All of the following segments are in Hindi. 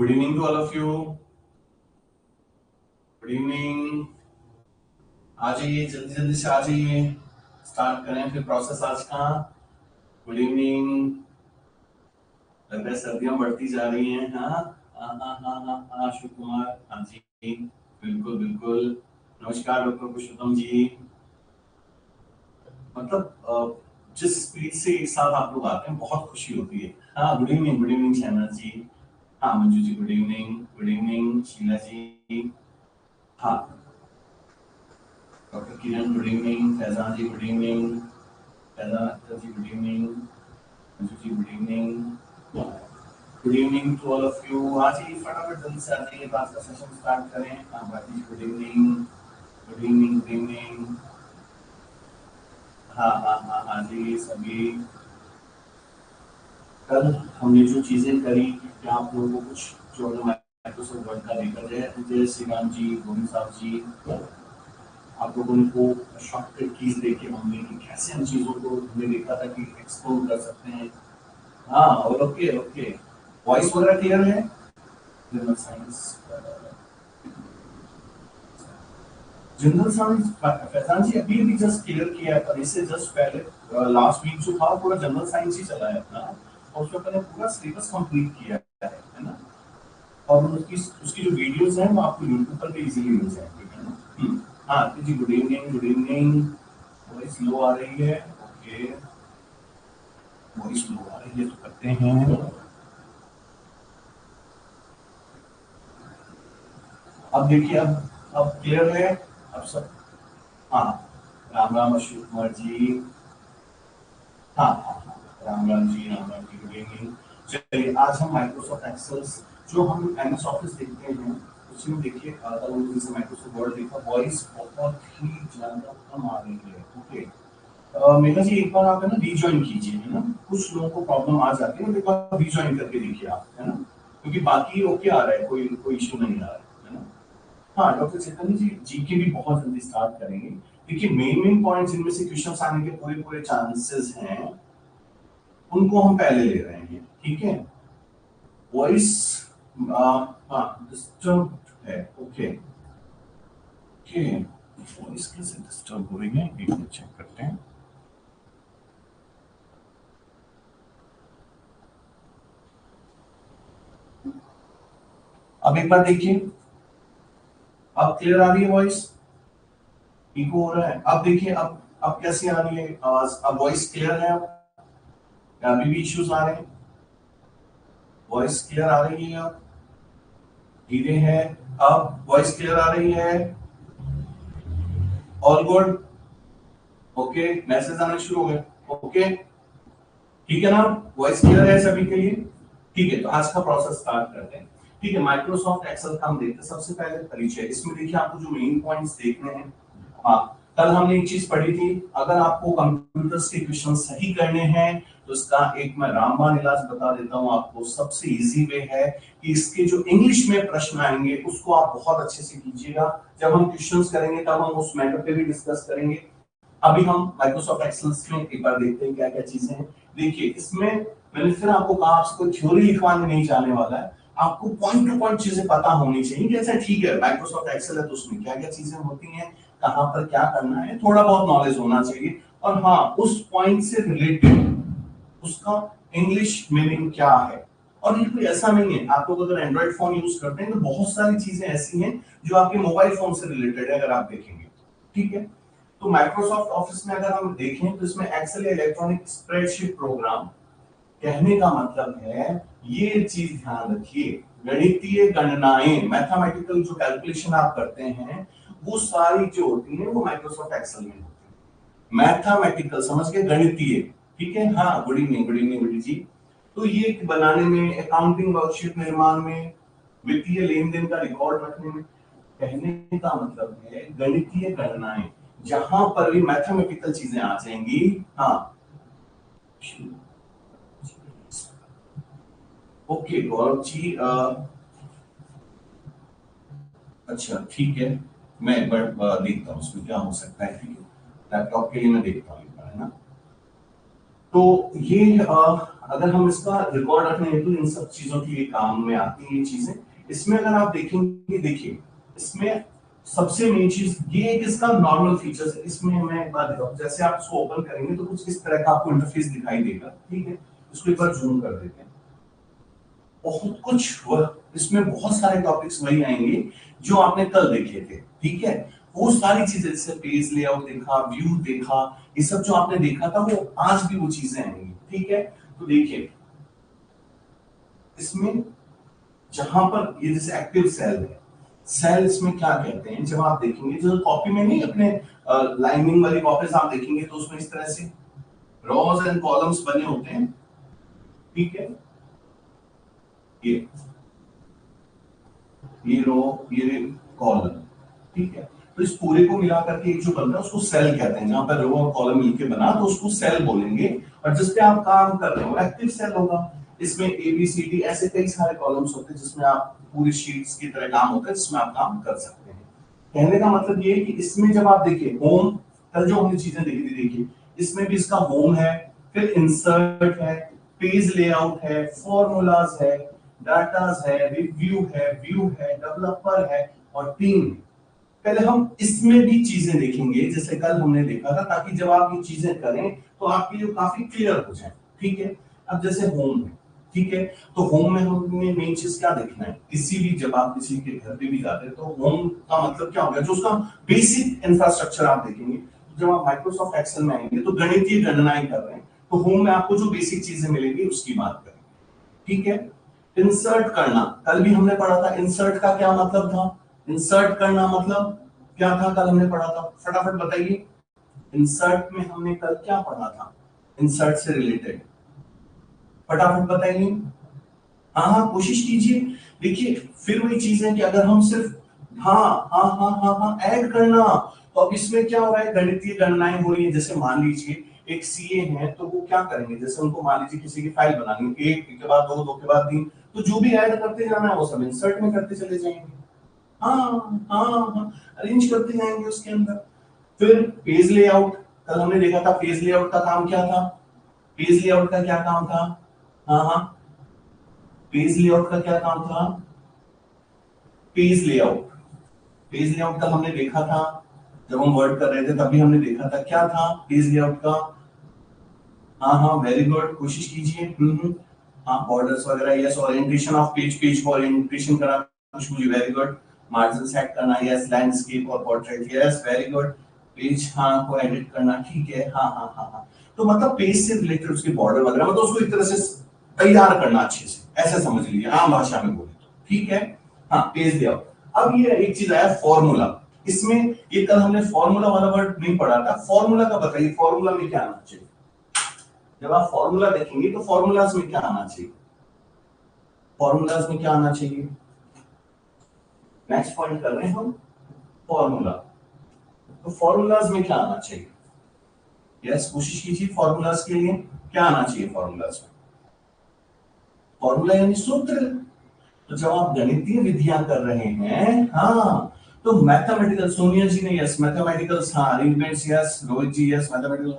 Good evening to all of you. Good evening. आ जाइए, जल्दी जल्दी से आ जाइए, स्टार्ट करें फिर प्रोसेस आज का। Good evening. लग रहा है सर्दियां बढ़ती जा रही हैं। हाँ हाँ हाँ हाँ हाँ हाँ, शिव कुमार, हाँ जी, बिल्कुल बिल्कुल। नमस्कार डॉक्टर पुरुषोत्तम जी। जिस स्पीड से एक साथ आप लोग आते हैं बहुत खुशी होती है। हाँ, गुड इवनिंग शैना जी। हाँ मंजू जी, गुड इवनिंग शीला जी। हाँ doctor Kiran, good evening. Faizan ji, good evening. Faizan Akhtar ji, good evening. Manju ji, good evening. Good evening to all of you. आज ही फटाफट जल्दी से आ जाइए, आज का सेशन स्टार्ट करें। हाँ Bharti ji, good evening. Good evening, good evening. हाँ हाँ हाँ हाँ जी सभी। कल हमने जो चीजें करी, क्या आप लोगों को कुछ जो हमने माइक्रोसॉफ्ट वर्ड का देखा जाए, जय श्री राम जी, गोविंद साहब जी, आप लोगों को शॉर्टकट कीज देके हमने कि कैसे हम चीजों को हमने देखा था कि एक्सप्लोर कर सकते हैं। हाँ और ओके ओके, वॉइस वगैरह क्लियर है। General science, general science Faizan ji अभी अभी जस्ट क्लियर किया है, पर इससे जस्ट पहले लास्ट वीक जो था पूरा जनरल साइंस ही चला है अपना, और उसमें अपने पूरा सिलेबस कंप्लीट किया है ना। और उसकी उसकी जो वीडियोस हैं वो आपको यूट्यूब पर भी इजीली मिल जाएंगे, है ना। हाँ Aarti ji, good evening, good evening. Voice low आ रही है, ओके। वॉइस लो आ रही है तो करते हैं। अब देखिए, अब क्लियर है। अब सब, हाँ। राम राम अशोक कुमार जी। हाँ हाँ हाँ, राम राम जी, गुड इवनिंग। चलिए आज हम माइक्रोसॉफ्ट एक्सेल, जो हम एमएस ऑफिस देखते हैं उसमें देखिए, अगर उन जैसे माइक्रोसॉफ्ट वर्ड देखा, वॉइस बहुत ही ज्यादा कम आ रही है। ओके, मेघा जी एक बार आप है ना रीजॉइन कीजिए, है ना। कुछ लोगों को प्रॉब्लम आ जाती है, एक बार रीजॉइन करके देखिए आप, है ना, क्योंकि बाकी ओके आ रहा है, कोई कोई इशू नहीं आ रहा है ना। हाँ डॉक्टर चैतन्य जी, जीके भी बहुत जल्दी स्टार्ट करेंगे। देखिए मेन मेन पॉइंट्स इनमें से क्वेश्चंस आने के पूरे पूरे चांसेस हैं, उनको हम पहले ले रहे हैं, ठीक है। वॉइस हाँ डिस्टर्ब है, ओके ओके। वॉइस कैसे डिस्टर्ब हो रही है, एक मिनट चेक करते हैं। अब एक बार देखिए, अब क्लियर आ रही है वॉइस, इको हो रहा है। अब देखिए, अब कैसी आ रही है आवाज, अब वॉइस क्लियर है, अब या अभी भी इश्यूज आ रहे हैं। वॉइस क्लियर आ रही है, अब धीरे है। अब वॉइस क्लियर आ रही है, ऑल गुड, ओके। मैसेज आने शुरू हो गए, ओके, ठीक है ना। वॉइस क्लियर है सभी के लिए, ठीक है। तो आज का प्रोसेस स्टार्ट करते हैं, ठीक है। माइक्रोसॉफ्ट एक्सेल का हम देखते हैं। सबसे पहले परिचय, इसमें देखिए आपको जो मेन पॉइंट्स देखने हैं। हाँ, कल हमने एक चीज पढ़ी थी, अगर आपको कंप्यूटर्स के क्वेश्चन सही करने हैं तो इसका एक मैं रामबाण इलाज बता देता हूं आपको। सबसे इजी वे है कि इसके जो इंग्लिश में प्रश्न आएंगे उसको आप बहुत अच्छे से कीजिएगा। जब हम क्वेश्चंस करेंगे तब हम उस मैटर पे भी डिस्कस करेंगे। अभी हम माइक्रोसॉफ्ट एक्सेल में एक बार देखते हैं क्या क्या चीजें हैं। देखिए इसमें मैंने फिर आपको कहा, आपसे कोई थ्योरी लिखवाने नहीं जाने वाला है, आपको पॉइंट टू पॉइंट चीजें पता होनी चाहिए। जैसे ठीक है माइक्रोसॉफ्ट एक्सेल है तो उसमें क्या क्या चीजें होती हैं, कहां पर क्या करना है, थोड़ा बहुत नॉलेज होना चाहिए। और हाँ, उस पॉइंट से रिलेटेड उसका इंग्लिश मीनिंग क्या है। और ये कोई ऐसा नहीं है, आप लोग अगर एंड्रॉइड फोन यूज करते हैं तो बहुत सारी चीजें ऐसी हैं जो आपके मोबाइल फोन से रिलेटेड है, अगर आप देखेंगे, ठीक है। तो माइक्रोसॉफ्ट ऑफिस में अगर हम देखें तो इसमें एक्सेल या इलेक्ट्रॉनिक स्प्रेडशीट प्रोग्राम, कहने का मतलब है, ये चीज ध्यान रखिए, गणितीय गणनाएं, मैथमेटिकल जो कैलकुलेशन आप करते हैं वो सारी जो होती है वो माइक्रोसॉफ्ट एक्सेल में होती है। मैथमेटिकल समझ के, गणितीय, ठीक है। हाँ गुड इवनिंग बेटी जी। तो ये बनाने में, अकाउंटिंग वर्कशीट निर्माण में, वित्तीय लेन देन का रिकॉर्ड रखने में, कहने का मतलब है गणितीय गणनाएं, जहां पर भी मैथमेटिकल चीजें आ जाएंगी। हाँ ओके गौरव जी, अच्छा ठीक है, मैं एक बार देखता हूँ उसमें क्या हो सकता है, ठीक है। लैपटॉप के लिए मैं देखता हूँ एक बार, है ना। तो ये अगर हम इसका रिकॉर्ड रखने हैं तो इन सब चीजों के लिए काम में आती है ये चीजें। इसमें अगर आप देखेंगे, देखिए इसमें सबसे मेन चीज ये एक इसका नॉर्मल फीचर्स है। इसमें मैं एक बात दिखाऊं, जैसे आप इसको ओपन करेंगे तो कुछ इस तरह का आपको इंटरफेस दिखाई देगा, ठीक है। इसको एक बार जूम कर देते हैं। बहुत कुछ इसमें बहुत सारे टॉपिक्स वही आएंगे जो आपने कल देखे थे, ठीक है। वो सारी चीजें जैसे पेज लेआउट देखा, व्यू देखा, ये सब जो आपने देखा था वो आज भी वो चीजें आएंगी, ठीक है। तो देखिए इसमें जहां पर ये जैसे एक्टिव सेल है, सेल इसमें क्या कहते हैं, जब आप देखेंगे जो कॉपी में नहीं अपने लाइनिंग वाली कॉपीज आप देखेंगे तो उसमें इस तरह से रोज एंड कॉलम्स बने होते हैं, ठीक है। ये रो, ये कॉलम, ठीक है। तो इस पूरे को मिला करके एक जो बनता है उसको सेल कहते हैं। जहां पर रो और कॉलम मिलके बना तो उसको सेल बोलेंगे। और जिस पे आप काम कर रहे हो एक्टिव सेल होगा। इसमें ए बी सी डी ऐसे कई सारे कॉलम्स होते हैं जिसमें आप पूरी शीट्स की तरह काम होता है, जिसमें आप काम कर सकते हैं। कहने का मतलब ये है कि इसमें जब आप देखिए होम, कल जो हमने चीजें देखी थी, देखिए इसमें भी इसका होम है, फिर इंसर्ट है, पेज लेआउट है, फॉर्मूलाज है, डाटाज है, रिव्यू है, व्यू है, डेवलपर है और टीम। पहले हम इसमें भी चीजें देखेंगे जैसे कल हमने देखा था, ताकि जब आप ये चीजें करें तो आपके लिए काफी क्लियर हो जाए, ठीक है। अब जैसे होम है, ठीक है, तो होम में हमने मेन चीज क्या देखना है। किसी भी जब आप किसी के घर पे भी जाते हैं तो होम का मतलब क्या होगा, जो उसका बेसिक इंफ्रास्ट्रक्चर आप देखेंगे। जब आप माइक्रोसॉफ्ट एक्सेल में आएंगे तो गणितीय गणनाएं कर रहे हैं तो होम में आपको जो बेसिक चीजें मिलेंगी उसकी बात करें, ठीक है। इंसर्ट करना, कल भी हमने पढ़ा था इंसर्ट का क्या मतलब था। इंसर्ट करना मतलब क्या था, कल हमने पढ़ा था, फटाफट बताइए। इंसर्ट में हमने कल क्या पढ़ा था, इंसर्ट से रिलेटेड फटाफट बताइए। हाँ हाँ कोशिश कीजिए। देखिए फिर वही चीज है कि अगर हम सिर्फ हाँ हाँ हाँ हाँ हाँ ऐड करना, तो अब इसमें क्या हो रहा है, गणितीय गणनाएं हो रही है। जैसे मान लीजिए एक सीए है तो वो क्या करेंगे, जैसे उनको मान लीजिए किसी की फाइल बनानी है, एक के बाद दो, दो के बाद तीन, तो जो भी ऐड करते जाना है वो सब इंसर्ट में करते चले जाएंगे। हाँ हाँ हाँ अरेंज करते जाएंगे उसके अंदर। फिर पेज लेआउट, कल हमने देखा था पेज लेआउट का काम क्या था। पेज लेआउट का क्या काम था, हाँ हाँ पेज लेआउट का क्या काम था। पेज लेआउट, पेज लेआउट का हमने देखा था जब हम वर्ड कर रहे थे, तभी हमने देखा था क्या था पेज लेआउट का। हाँ हाँ वेरी गुड, कोशिश कीजिए। हाँ बॉर्डर्स वगैरह, yes, orientation of page, page को ओरिएंटेशन करना, कुछ मुझे, वेरी गुड। मार्जिन सेट करना, यस, लैंडस्केप और portrait, yes very good. Page हाँ को एडिट करना, ठीक है, हाँ हाँ हाँ हाँ। तो मतलब पेज से रिलेटेड उसके बॉर्डर वगैरह, मतलब उसको एक तरह से तैयार करना अच्छे से, ऐसे समझ लीजिए आम भाषा में बोले तो, ठीक है। हाँ पेज लेआउट। अब ये एक चीज आया फॉर्मूला। इसमें ये कल हमने फॉर्मूला वाला वर्ड नहीं पढ़ा था, फॉर्मूला का बताइए, फॉर्मूला में क्या आना चाहिए। जब आप फॉर्मूला देखेंगे तो फॉर्मूलाज में क्या आना चाहिए, फॉर्मूलाज में क्या आना चाहिए। नेक्स्ट पॉइंट कर रहे हैं हम फॉर्मूला, तो फॉर्मूलाज में क्या आना चाहिए। यस कोशिश कीजिए, फॉर्मूलाज के लिए क्या आना चाहिए फॉर्मूलाज में। फॉर्मूला यानी सूत्र। तो जब आप गणितीय विधियां कर रहे हैं, हाँ, तो मैथमेटिकल, सोनिया जी ने यस मैथमेटिकल्स, हाँ अरेंजमेंट्स यस, रोहित जी यस मैथमेटिकल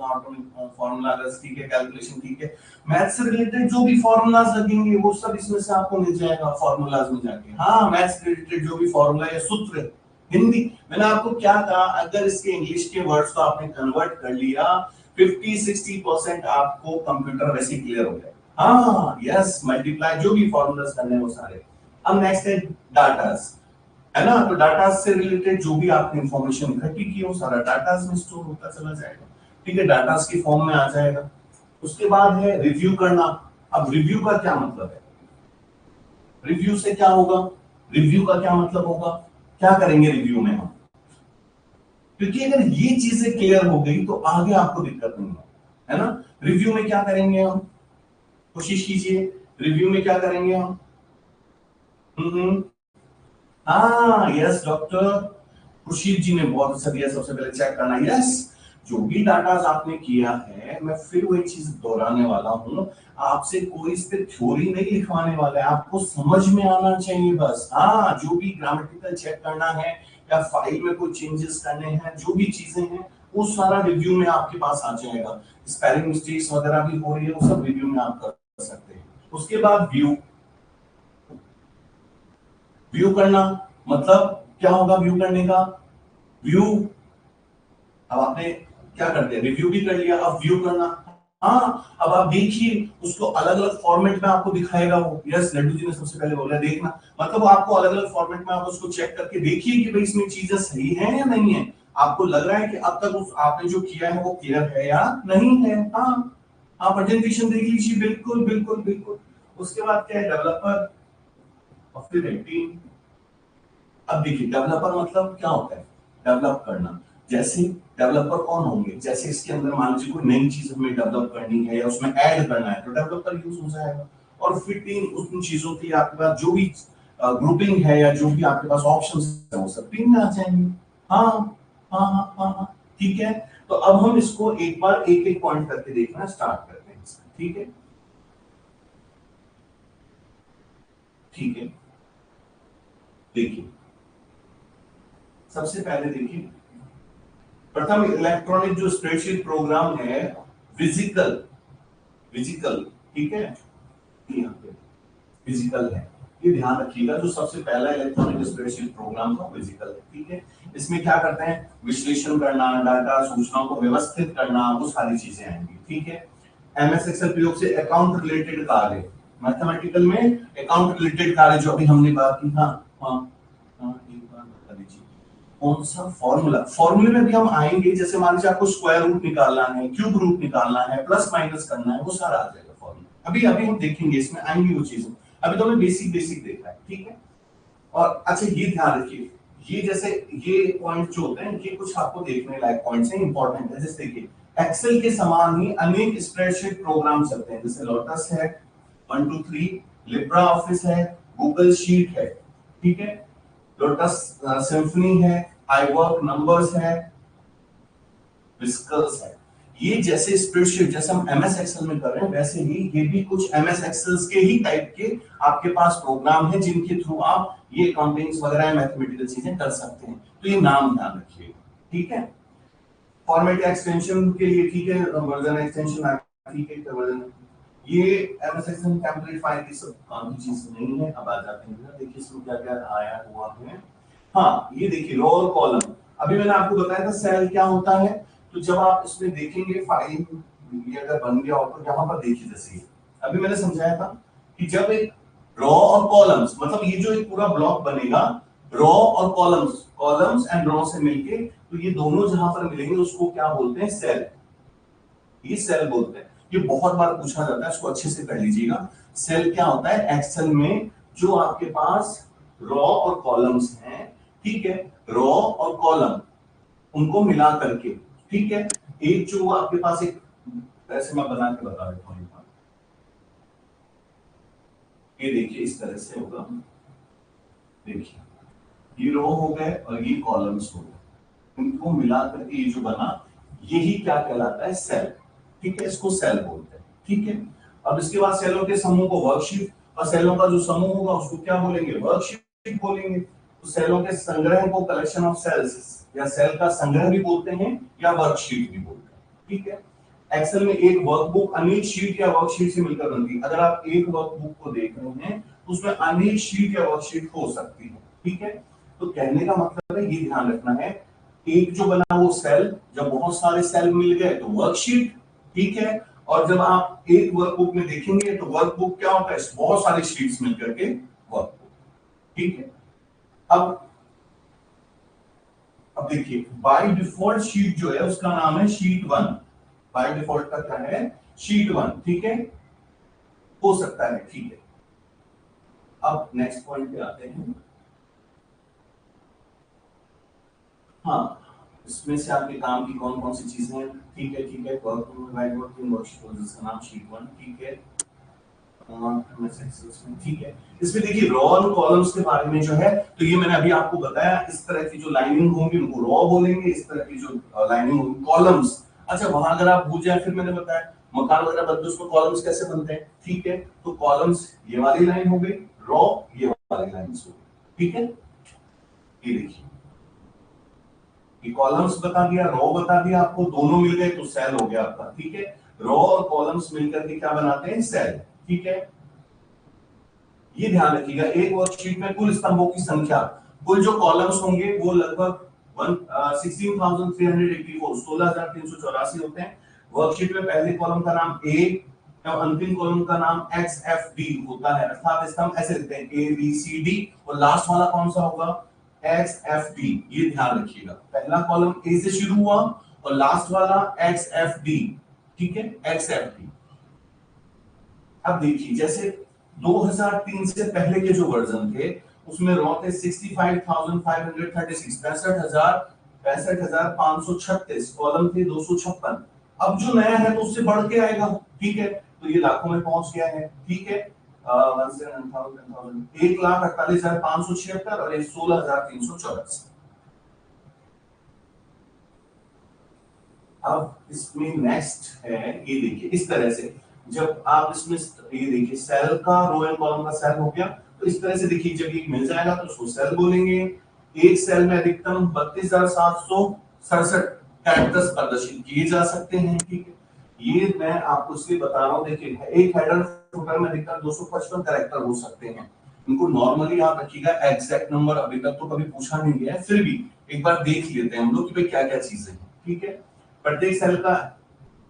फॉर्मूलाज, ठीक है, कैलकुलेशन ठीक है। मैथ से रिलेटेड जो भी फॉर्मूलाज लगेंगे वो सब इसमें से आपको मिल जाएगा फॉर्मूलाज में जाके। हाँ मैथ से रिलेटेड जो भी फॉर्मूला या सूत्र, हिंदी मैंने आपको क्या कहा, अगर इसके इंग्लिश के वर्ड्स को आपने कन्वर्ट कर लिया 50-60% आपको कंप्यूटर वैसे क्लियर हो जाएगा। हाँ यस मल्टीप्लाई, जो भी फॉर्मूलाज करने हैं वो सारे। अब नेक्स्ट है डाटास, है ना। तो डाटास से रिलेटेड जो भी आपने इंफॉर्मेशन इकट्ठी की हो सारा डाटास में स्टोर होता चला जाएगा, ठीक है, डाटास की फॉर्म में आ जाएगा। उसके बाद है रिव्यू करना। अब रिव्यू का क्या मतलब है, रिव्यू से क्या होगा, रिव्यू का क्या मतलब होगा, क्या करेंगे रिव्यू में हम। क्योंकि अगर ये चीजें क्लियर हो गई तो आगे आपको दिक्कत नहीं है ना। रिव्यू में क्या करेंगे हम, कोशिश कीजिए, रिव्यू में क्या करेंगे हम। हाँ यस डॉक्टर खुर्शीद जी ने बहुत अच्छा दिया, सबसे पहले चेक करना, यस जो भी डाटा आपने किया है, मैं फिर वही चीज दोहराने वाला हूँ, आपसे कोई इस पे थ्योरी नहीं लिखवाने वाला है, आपको समझ में आना चाहिए बस। हाँ जो भी ग्रामेटिकल चेक करना है या फाइल में कोई चेंजेस करने हैं, जो भी चीजें हैं वो सारा रिव्यू में आपके पास आ जाएगा। स्पेलिंग मिस्टेक्स वगैरह भी हो रही है वो सब रिव्यू में आप कर सकते हैं। उसके बाद व्यू, व्यू करना मतलब क्या होगा व्यू करने का, व्यू अब आपने क्या करते हैं रिव्यू भी कर लिया, अब व्यू करना। हाँ अब आप देखिए उसको अलग अलग फॉर्मेट में आपको दिखाएगा वो। यस लड्डू जी ने सबसे पहले बोला देखना, मतलब वो आपको अलग अलग फॉर्मेट में आप उसको चेक करके देखिए कि भाई इसमें चीजें सही हैं या नहीं है। आपको लग रहा है कि अब तक उस आपने जो किया है वो क्लियर है या नहीं है। हाँ आप प्रेजेंटेशन देख लीजिए, बिल्कुल बिल्कुल बिल्कुल। उसके बाद क्या है डेवलपर और फिर टीम। अब देखिए डेवलपर मतलब क्या होता है, डेवलप करना। जैसे डेवलपर कौन होंगे, जैसे इसके अंदर मान लीजिए कोई नई चीज हमें डेवलप करनी है या उसमें ऐड करना है तो डेवलपर यूज हो जाएगा। और फिटिंग उन चीजों की आपके पास जो भी ग्रुपिंग है या जो भी आपके पास ऑप्शंस है वो सब टीम में आ जाएंगे। हाँ हाँ हाँ हाँ हाँ ठीक है। तो अब हम इसको एक बार एक एक पॉइंट करके देखना स्टार्ट करते हैं, ठीक है ठीक है। देखिए सबसे पहले देखिए प्रथम इलेक्ट्रॉनिक जो स्प्रेडशीट प्रोग्राम है फिजिकल, फिजिकल ठीक है, यहाँ पे फिजिकल है, ये ध्यान रखिएगा। जो सबसे पहला इलेक्ट्रॉनिक स्प्रेडशीट प्रोग्राम था फिजिकल है, ठीक है। इसमें क्या करते हैं विश्लेषण करना, डाटा सूचनाओं को व्यवस्थित करना, वो सारी चीजें आएंगी, ठीक है। एमएस एक्सेल प्रयोग से अकाउंट रिलेटेड कार्य, मैथमेटिकल में अकाउंट रिलेटेड कार्य जो अभी हमने बात की। हाँ हाँ हाँ एक बार बता दीजिए कौन सा फॉर्मूला, फॉर्मूले में भी हम आएंगे। जैसे मान लीजिए आपको स्क्वायर रूट निकालना है, क्यूब रूट निकालना है, प्लस माइनस करना है, वो सारा आ जाएगा फॉर्मूला। अभी अभी हम देखेंगे इसमें आएंगी वो चीजें, अभी तो हमें बेसिक बेसिक देखना है, ठीक है। और अच्छा ये ध्यान रखिए, ये जैसे ये पॉइंट जो होते हैं ये कुछ आपको देखने लायक पॉइंट्स हैं, इंपॉर्टेंट है। जैसे देखिए एक्सेल के समान ही अनेक स्प्रेडशीट प्रोग्राम चलते हैं, जैसे लोटस है 1 2 3, लिब्रा ऑफिस है, गूगल शीट है, ठीक है, लोटस सिम्फनी है, iWork नंबर्स है, विस्कर्स है। ये जैसे स्प्रेडशीट जैसे हम एमएस एक्सेल में कर रहे हैं वैसे ही ये भी कुछ एमएस एक्सेल्स के ही टाइप के आपके पास प्रोग्राम है जिनके थ्रू आप ये अकाउंटिंग्स वगैरह मैथमेटिकल चीजें कर सकते हैं। तो ये नाम ध्यान रखिए, ठीक है। फॉर्मेट एक्सटेंशन के लिए ठीक है, वर्जन एक्सटेंशन ठीक है, वर्जन ये एमएस एक्सेल टेम्पलेट फाइल की सब काम की चीज नहीं है। अब आ जाते हैं देखिए इसमें क्या क्या आया हुआ है। हाँ ये देखिए रो और कॉलम, अभी मैंने आपको बताया था सेल क्या होता है। तो जब आप इसमें देखेंगे फाइल ये अगर बन गया हो तो यहाँ पर देखिए जैसे अभी मैंने समझाया था कि जब एक रो और कॉलम्स मतलब ये जो एक पूरा ब्लॉक बनेगा रो और कॉलम्स, कॉलम्स एंड रो से मिलके, तो ये दोनों जहां पर मिलेंगे उसको क्या बोलते हैं सेल, ये सेल बोलते हैं। ये बहुत बार पूछा जाता है, इसको अच्छे से कर लीजिएगा। सेल क्या होता है एक्सेल में, जो आपके पास रो और कॉलम्स हैं, ठीक है, रो और कॉलम उनको मिला करके, ठीक है, एक जो आपके पास एक ऐसे मैं बना के बता देता हूं। ये देखिए इस तरह से होगा, देखिए ये रो हो गए और ये कॉलम्स हो गए, इनको मिला करके ये जो बना यही क्या कहलाता है सेल, ठीक है, इसको सेल बोलते हैं, ठीक है। अब इसके बाद सेलों के समूह को वर्कशीट, और सेलों का जो समूह होगा उसको क्या बोलेंगे वर्कशीट बोलेंगे। तो सेलों के संग्रह को कलेक्शन ऑफ सेल्स या सेल का संग्रह भी बोलते हैं या वर्कशीट भी बोलते हैं, ठीक है। एक्सेल में एक वर्कबुक अनेक शीट या वर्कशीट से मिलकर बनती है। अगर आप एक वर्कबुक को देख रहे हैं तो उसमें अनेक शीट या वर्कशीट हो सकती है, ठीक है। तो कहने का मतलब है ये ध्यान रखना है, एक जो बना वो सेल, जब बहुत सारे सेल मिल गए तो वर्कशीट, ठीक है। और जब आप एक वर्कबुक में देखेंगे तो वर्कबुक क्या होता है बहुत सारी शीट्स मिलकर के वर्कबुक, ठीक है। अब अब देखिए बाय डिफॉल्ट शीट जो है उसका नाम है शीट 1, बाय डिफॉल्ट का क्या है शीट 1, ठीक है, हो सकता है, ठीक है। अब नेक्स्ट पॉइंट पे आते हैं। हाँ इसमें से आपके काम की कौन कौन सी चीजें हैं, ठीक है ठीक है, वर्किंग वर्कशीट जिसका नाम शीट 1, ठीक है, ठीक है। इसमें देखिए रो और कॉलम्स के बारे में जो है, तो ये मैंने अभी आपको बताया, इस तरह की जो लाइनिंग होंगी उनको रो बोलेंगे, इस तरह की जो लाइनिंग होगी कॉलम्स। अच्छा वहां अगर आप भूल जाए फिर मैंने बताया मकान वगैरह बनते उसमें कॉलम्स कैसे बनते हैं, ठीक है। तो कॉलम्स ये वाली लाइन हो गई, रो ये वाली लाइन हो गई, ठीक है। ये देखिए ये कॉलम्स बता दिया, रो बता दिया, आपको दोनों मिल गए तो सेल हो गया आपका। ठीक है, रो और कॉलम्स मिलकर के क्या बनाते हैं, सेल। ठीक है, ये ध्यान रखिएगा एक वर्कशीट में कुल स्तंभों की संख्या, कुल जो कॉलम्स होंगे वो लगभग 16,384 16,384 होते हैं। वर्कशीट में पहले कॉलम का नाम ए और अंतिम कॉलम का नाम एक्स एफ डी होता है, अर्थात इसका हम ऐसे लिखते हैं ए बी सी डी, और लास्ट वाला कौन सा होगा, एक्स एफ डी। ये ध्यान रखिएगा, पहला कॉलम ए से शुरू हुआ और लास्ट वाला एक्स एफ डी। ठीक है, एक्स एफ डी। अब देखिए जैसे 2003 से पहले के जो वर्जन थे उसमें रॉ थे 65,536 65,536 कॉलम थे 256। अब जो नया है तो उससे बढ़ के आएगा। ठीक है, तो ये लाखों में पहुंच गया है। ठीक है, 1,48,576 और 16,384। अब इसमें नेक्स्ट है, ये देखिए इस तरह से जब आप इसमें ये देखिए सेल का रो एंड कॉलम का सेल हो गया, तो इस तरह से देखिए जब ये मिल जाएगा तो उसको सेल बोलेंगे। एक सेल में अधिकतम 32,767 कैरेक्टर्स प्रदर्शित किए जा सकते हैं। ठीक है, ये मैं आपको इसलिए बता रहा हूं, देखिए एक हेडर फुटर में अधिकतम 255 कैरेक्टर हो सकते हैं। इनको नॉर्मली आप रखिएगा, एग्जैक्ट नंबर अभी तक तो कभी पूछा नहीं गया है, फिर भी एक बार देख लेते हैं हम लोग कि भाई क्या क्या चीजें हैं। ठीक है, प्रत्येक सेल का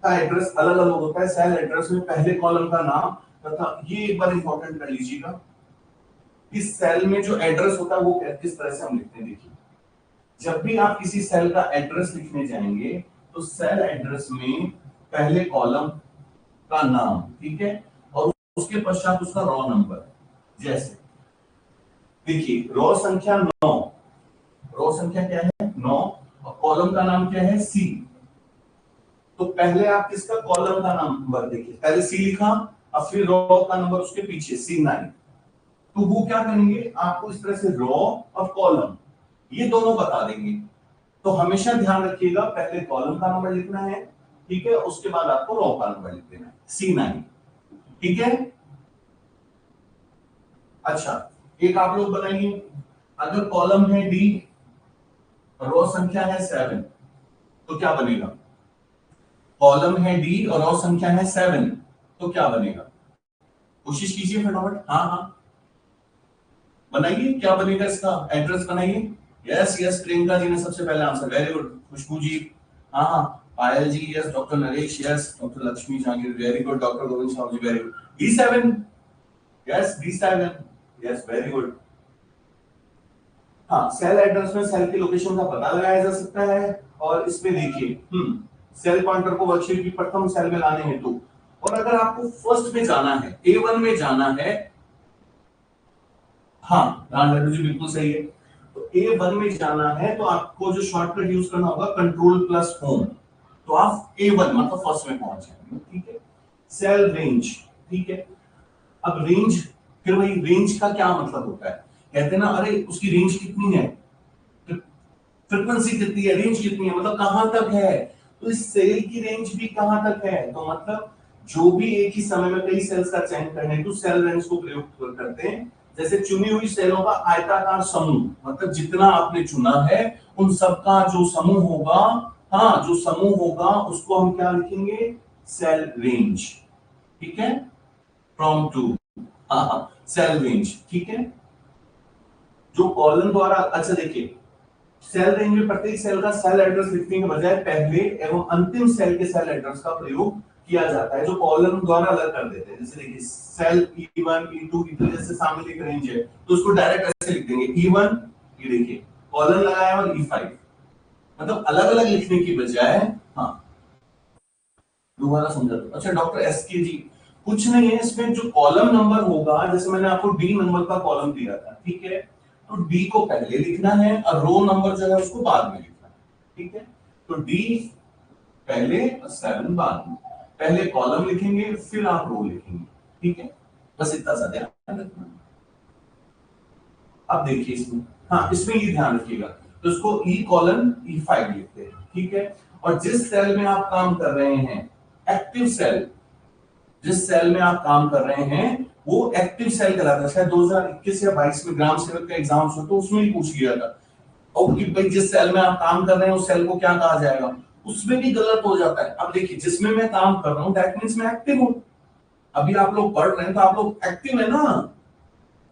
एड्रेस अलग अलग होता है। सेल एड्रेस में पहले कॉलम का नाम तथा ये एक बार इंपॉर्टेंट कर लीजिएगा, इस सेल में जो एड्रेस होता है वो किस तरह से हम लिखते हैं। देखिए जब भी आप किसी सेल का एड्रेस लिखने जाएंगे तो सेल एड्रेस में पहले कॉलम का नाम, ठीक है, और उसके पश्चात उसका रॉ नंबर। जैसे देखिए रॉ संख्या 9, रॉ संख्या क्या है 9 और कॉलम का नाम क्या है सी। तो पहले आप किसका कॉलम का नंबर देखिए, पहले सी लिखा और फिर रॉ का नंबर उसके पीछे C9। तो वो क्या करेंगे, आपको इस तरह से रॉ और कॉलम ये दोनों बता देंगे। तो हमेशा ध्यान रखिएगा पहले कॉलम का नंबर लिखना है, ठीक है, उसके बाद आपको रॉ का नंबर लिख देना है C9। ठीक है, अच्छा एक आप लोग बनाइए, अगर कॉलम है D, रॉ संख्या है 7, तो क्या बनेगा, कॉलम है डी और रॉ संख्या है 7, तो क्या बनेगा, कोशिश कीजिए फटाफट। हाँ हाँ बनाइए, क्या बनेगा इसका एड्रेस बनाइए। यस यस, प्रियंका जी ने सबसे पहले answer, very good. Khushboo ji, हाँ हाँ, Payal ji yes, doctor Naresh yes, doctor Lakshmi Jangir very good, doctor Govind साहब ji very good. D7 yes, D7 yes, very good. हाँ, सेल एड्रेस में सेल की लोकेशन का पता लगाया जा सकता है। और इसमें देखिए सेल पॉइंटर को वर्कशीट की प्रथम सेल में लाने हेतु, और अगर आपको फर्स्ट में जाना है, A1 में जाना है, हाँ लड्डू जी बिल्कुल सही है, तो A1 में जाना है तो आपको जो शॉर्टकट यूज करना होगा कंट्रोल प्लस होम, तो आप A1 मतलब फर्स्ट में पहुंच जाएंगे। ठीक है, सेल रेंज, ठीक है, अब रेंज, फिर वही रेंज का क्या मतलब होता है, कहते हैं ना अरे उसकी रेंज कितनी है, फ्रीक्वेंसी कितनी है, रेंज कितनी है, मतलब कहां तक है, तो इस सेल की रेंज भी कहां तक है, तो मतलब जो भी एक ही समय में कई सेल्स का चयन करने तो सेल रेंज को प्रयोग करते हैं। जैसे चुनी हुई सेलों का आयताकार समूह, मतलब जितना आपने चुना है उन सबका जो समूह होगा, हाँ जो समूह होगा उसको हम क्या लिखेंगे, सेल रेंज। ठीक है, फ्रॉम टू, हाँ सेल रेंज। ठीक है, जो कॉलम द्वारा, अच्छा देखिए सेल रेंज में प्रत्येक सेल का सेल एड्रेस लिखने के बजाय पहले एवं अंतिम सेल के सेल एड्रेस का प्रयोग किया जाता है, जो कॉलम द्वारा अलग कर देते हैं। जैसे देखिए सेल E1 E2 E3 जैसे सामने एक रेंज है तो उसको डायरेक्ट ऐसे लिख देंगे E1, ये देखिए कॉलम लगाया और E5, मतलब अलग अलग लिखने की बजाय। हाँ दोबारा समझा दो। अच्छा डॉक्टर SK जी, कुछ नहीं है इसमें, जो कॉलम नंबर होगा, जैसे मैंने आपको D नंबर का कॉलम दिया था, ठीक है, तो D को पहले लिखना है और रो नंबर जो है उसको बाद में लिखना है। ठीक है, तो D पहले और 7 बाद में, पहले कॉलम लिखेंगे फिर आप रो लिखेंगे। ठीक है, बस इतना सा ध्यान रखना। अब देखिए इसमें, हाँ इसमें ये ध्यान रखिएगा, तो इसको E कॉलन E5 लिखते हैं। ठीक है, और जिस सेल में आप काम कर रहे हैं, एक्टिव सेल, जिस सेल में आप काम कर रहे हैं वो एक्टिव सेल कहलाता है। शायद 2021 या 22 में ग्राम सेवक का एग्जाम हो तो उसमें ही पूछ लिया था और कि भाई जिस सेल में आप काम कर रहे हैं उस सेल को क्या कहा जाएगा, उसमें भी गलत हो जाता है। अब देखिए जिसमें मैं काम कर रहा हूं दैट मींस मैं एक्टिव हूं। अभी आप लोग पढ़ रहे हैं तो आप लोग एक्टिव है ना,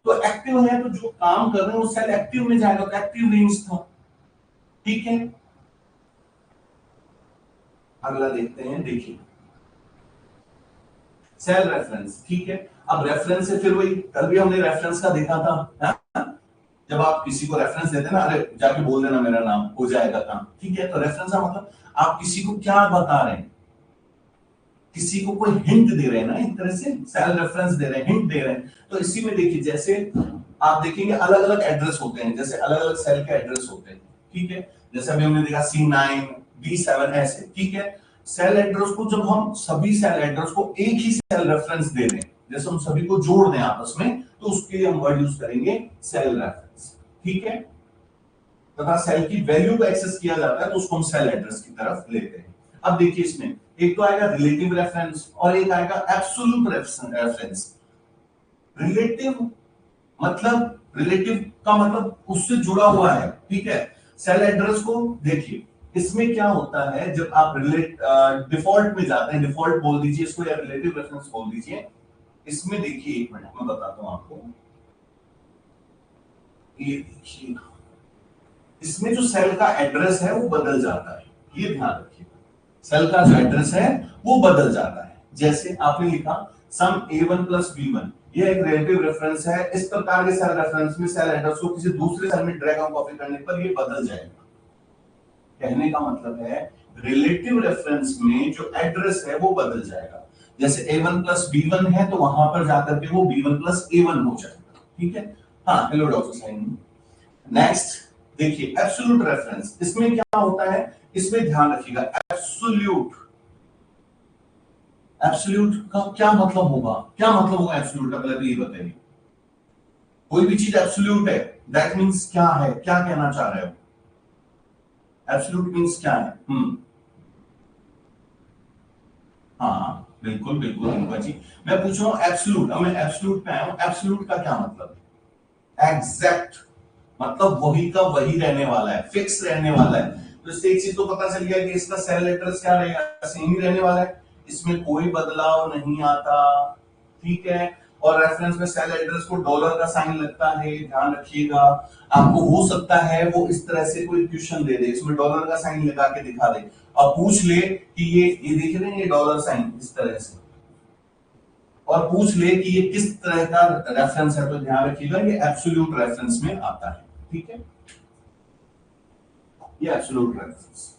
तो एक्टिव है तो जो काम कर रहे हैं वो सेल एक्टिव में जाएगा, तो एक्टिव रेंज था। ठीक है, अगला देखते हैं, देखिए सेल रेफरेंस। ठीक है, अब रेफरेंस से फिर वही कल भी हमने रेफरेंस का देखा था, है? जब आप किसी को रेफरेंस देते हैं ना, अरे जाके बोल देना मेरा नाम हो जाएगा काम। ठीक है, तो रेफरेंस का मतलब आप किसी को क्या बता रहे हैं, किसी को कोई हिंट दे रहे हैं ना, एक तरह से सेल रेफरेंस दे रहे हैं, हिंट दे रहे हैं। तो इसी में देखिए जैसे आप देखेंगे अलग अलग एड्रेस होते हैं, जैसे अलग अलग सेल के एड्रेस होते हैं। ठीक है, जैसे अभी हमने देखा C9 B7 ऐसे। ठीक है, सेल एड्रेस को जब हम सभी सेल एड्रेस को एक ही सेल रेफरेंस दे दें, जैसे हम सभी को जोड़ दें आपस में, तो उसके लिए हम वर्ड यूज करेंगे सेल रेफरेंस। ठीक है, तथा सेल की वैल्यू को एक्सेस किया जाता है तो उसको हम सेल एड्रेस की तरफ लेते हैं। अब देखिए इसमें एक तो आएगा रिलेटिव रेफरेंस और एक आएगा एब्सोल्यूट रेफरेंस। रिलेटिव मतलब, रिलेटिव का मतलब उससे जुड़ा हुआ है। ठीक है, सेल एड्रेस को देखिए इसमें क्या होता है, जब आप डिफॉल्ट में जाते हैं, डिफॉल्ट बोल दीजिए इसको या रिलेटिव रेफरेंस बोल दीजिए। इसमें देखिए एक मिनट में बताता हूं आपको, ये देखिए इसमें जो सेल का एड्रेस है वो बदल जाता है, ये ध्यान रखिएगा। सेल का जो एड्रेस है वो बदल जाता है। जैसे आपने लिखा सम A1 प्लस B1, ये एक रिलेटिव रेफरेंस है। इस प्रकार के सेल रेफरेंस में सेल एड्रेस को किसी दूसरे सेल में ड्रैग और कॉपी करने पर ये बदल जाएगा। कहने का मतलब है रिलेटिव रेफरेंस में जो एड्रेस है वो बदल जाएगा। जैसे A1 प्लस B1 है तो वहां पर जाकर के वो B1 प्लस A1 हो जाएगा। ठीक है, हाँ हेलो डॉक्टर साइन। नेक्स्ट देखिए एब्सोल्यूट रेफरेंस, इसमें क्या होता है, इसमें ध्यान रखिएगा एब्सोल्यूट, एब्सोल्यूट का क्या मतलब होगा, क्या मतलब होगा एब्सोल्यूट का, पहले ये बताइए। कोई भी चीज एब्सोल्यूट है दैट मींस क्या है, क्या कहना चाह रहे हो, एब्सोल्यूट मींस क्या है? हाँ बिल्कुल बिल्कुल इनका जी, मैं पूछ रहा हूं एब्सोल्यूट, अब मैं एब्सोल्यूट पे आया हूं, एब्सोल्यूट का क्या मतलब है? एग्जैक्ट, मतलब वही का वही रहने वाला है, फिक्स रहने वाला है। तो इससे एक चीज तो पता चल गया कि इसका सेल एड्रेस क्या रहेगा, सेम ही रहने वाला है, इसमें कोई बदलाव नहीं आता। ठीक है, और रेफरेंस में सेल एड्रेस को डॉलर का साइन लगता है, ध्यान रखिएगा। आपको हो सकता है वो इस तरह से कोई क्वेश्चन दे दे, इसमें डॉलर का साइन लगा के दिखा दे और पूछ ले कि ये देख रहे हैं ये डॉलर साइन इस तरह से, और पूछ ले कि ये किस तरह का रेफरेंस है, तो ध्यान रखिएगा ये एब्सोल्यूट रेफरेंस में आता है। ठीक है, ये एब्सोल्यूट रेफरेंस।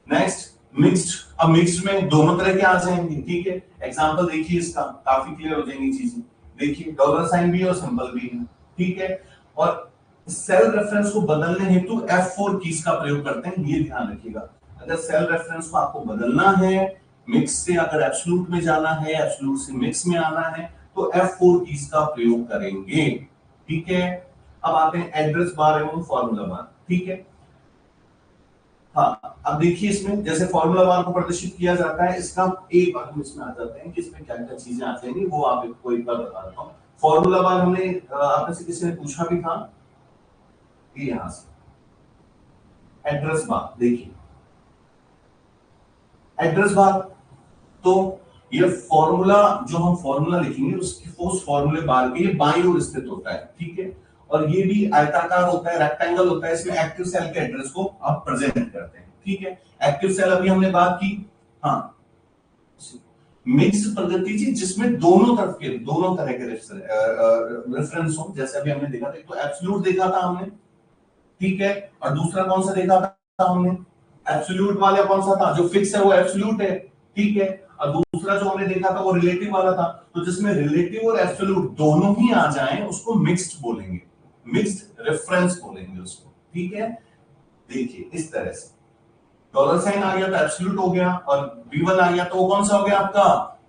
नेक्स्ट मिक्स्ड, अब मिक्स्ड में दोनों तरह के आ जाएंगे। ठीक है, एग्जांपल देखिए इसका, काफी क्लियर हो जाएंगी चीजें। देखिए डॉलर साइन भी है और सिंबल भी है। ठीक है, और सेल रेफरेंस को बदलने हेतु F4 कीज का प्रयोग करते हैं, ये ध्यान रखिएगा। अगर सेल रेफरेंस को आपको बदलना है, मिक्स से अगर एब्सोल्यूट में जाना है, एब्सोल्यूट से मिक्स में आना है, तो F4 कीज का प्रयोग करेंगे। ठीक है, अब आते हैं एड्रेस बार एवं फॉर्मूला बार। ठीक है, हाँ अब देखिए इसमें जैसे फॉर्मूला बार को प्रदर्शित किया जाता है, इसका एक बार हम इसमें आ जाते हैं कि इसमें क्या क्या चीजें आ जाएंगी, वो आप को एक बार बता देता हूँ। फॉर्मूला बार हमने आपने से किसी ने पूछा भी था, ये यहां से एड्रेस बार, देखिए एड्रेस बार, तो ये फॉर्मूला जो हम फॉर्मूला लिखेंगे उसकी उस फॉर्मूले बार के बाईं ओर स्थित होता है। ठीक है, और ये भी आयताकार होता है, रेक्टेंगल होता है, इसमें एक्टिव सेल के एड्रेस को आप प्रेजेंट करते हैं। ठीक है, एक्टिव सेल अभी हमने बात की। हाँ, मिक्स प्रगति जी जिसमें दोनों तरफ के दोनों तरह के रेफरेंस हो, जैसे अभी हमने देखा था, एक तो एब्सोल्यूट देखा था हमने। ठीक है, और दूसरा कौन सा देखा था हमने, एब्सोल्यूट वाला कौन सा था, जो फिक्स है वो एब्सोल्यूट है। ठीक है, और दूसरा जो हमने देखा था वो रिलेटिव वाला था। तो जिसमें रिलेटिव और एब्सोल्यूट दोनों ही आ जाएं उसको मिक्स्ड बोलेंगे, मिक्स्ड रेफरेंस बोलेंगे उसको। ठीक है, देखिए इस तरह से डॉलर साइन आ गया तो एब्सोल्यूट हो गया, और B1 आ गया तो वो कौन सा हो गया आपका,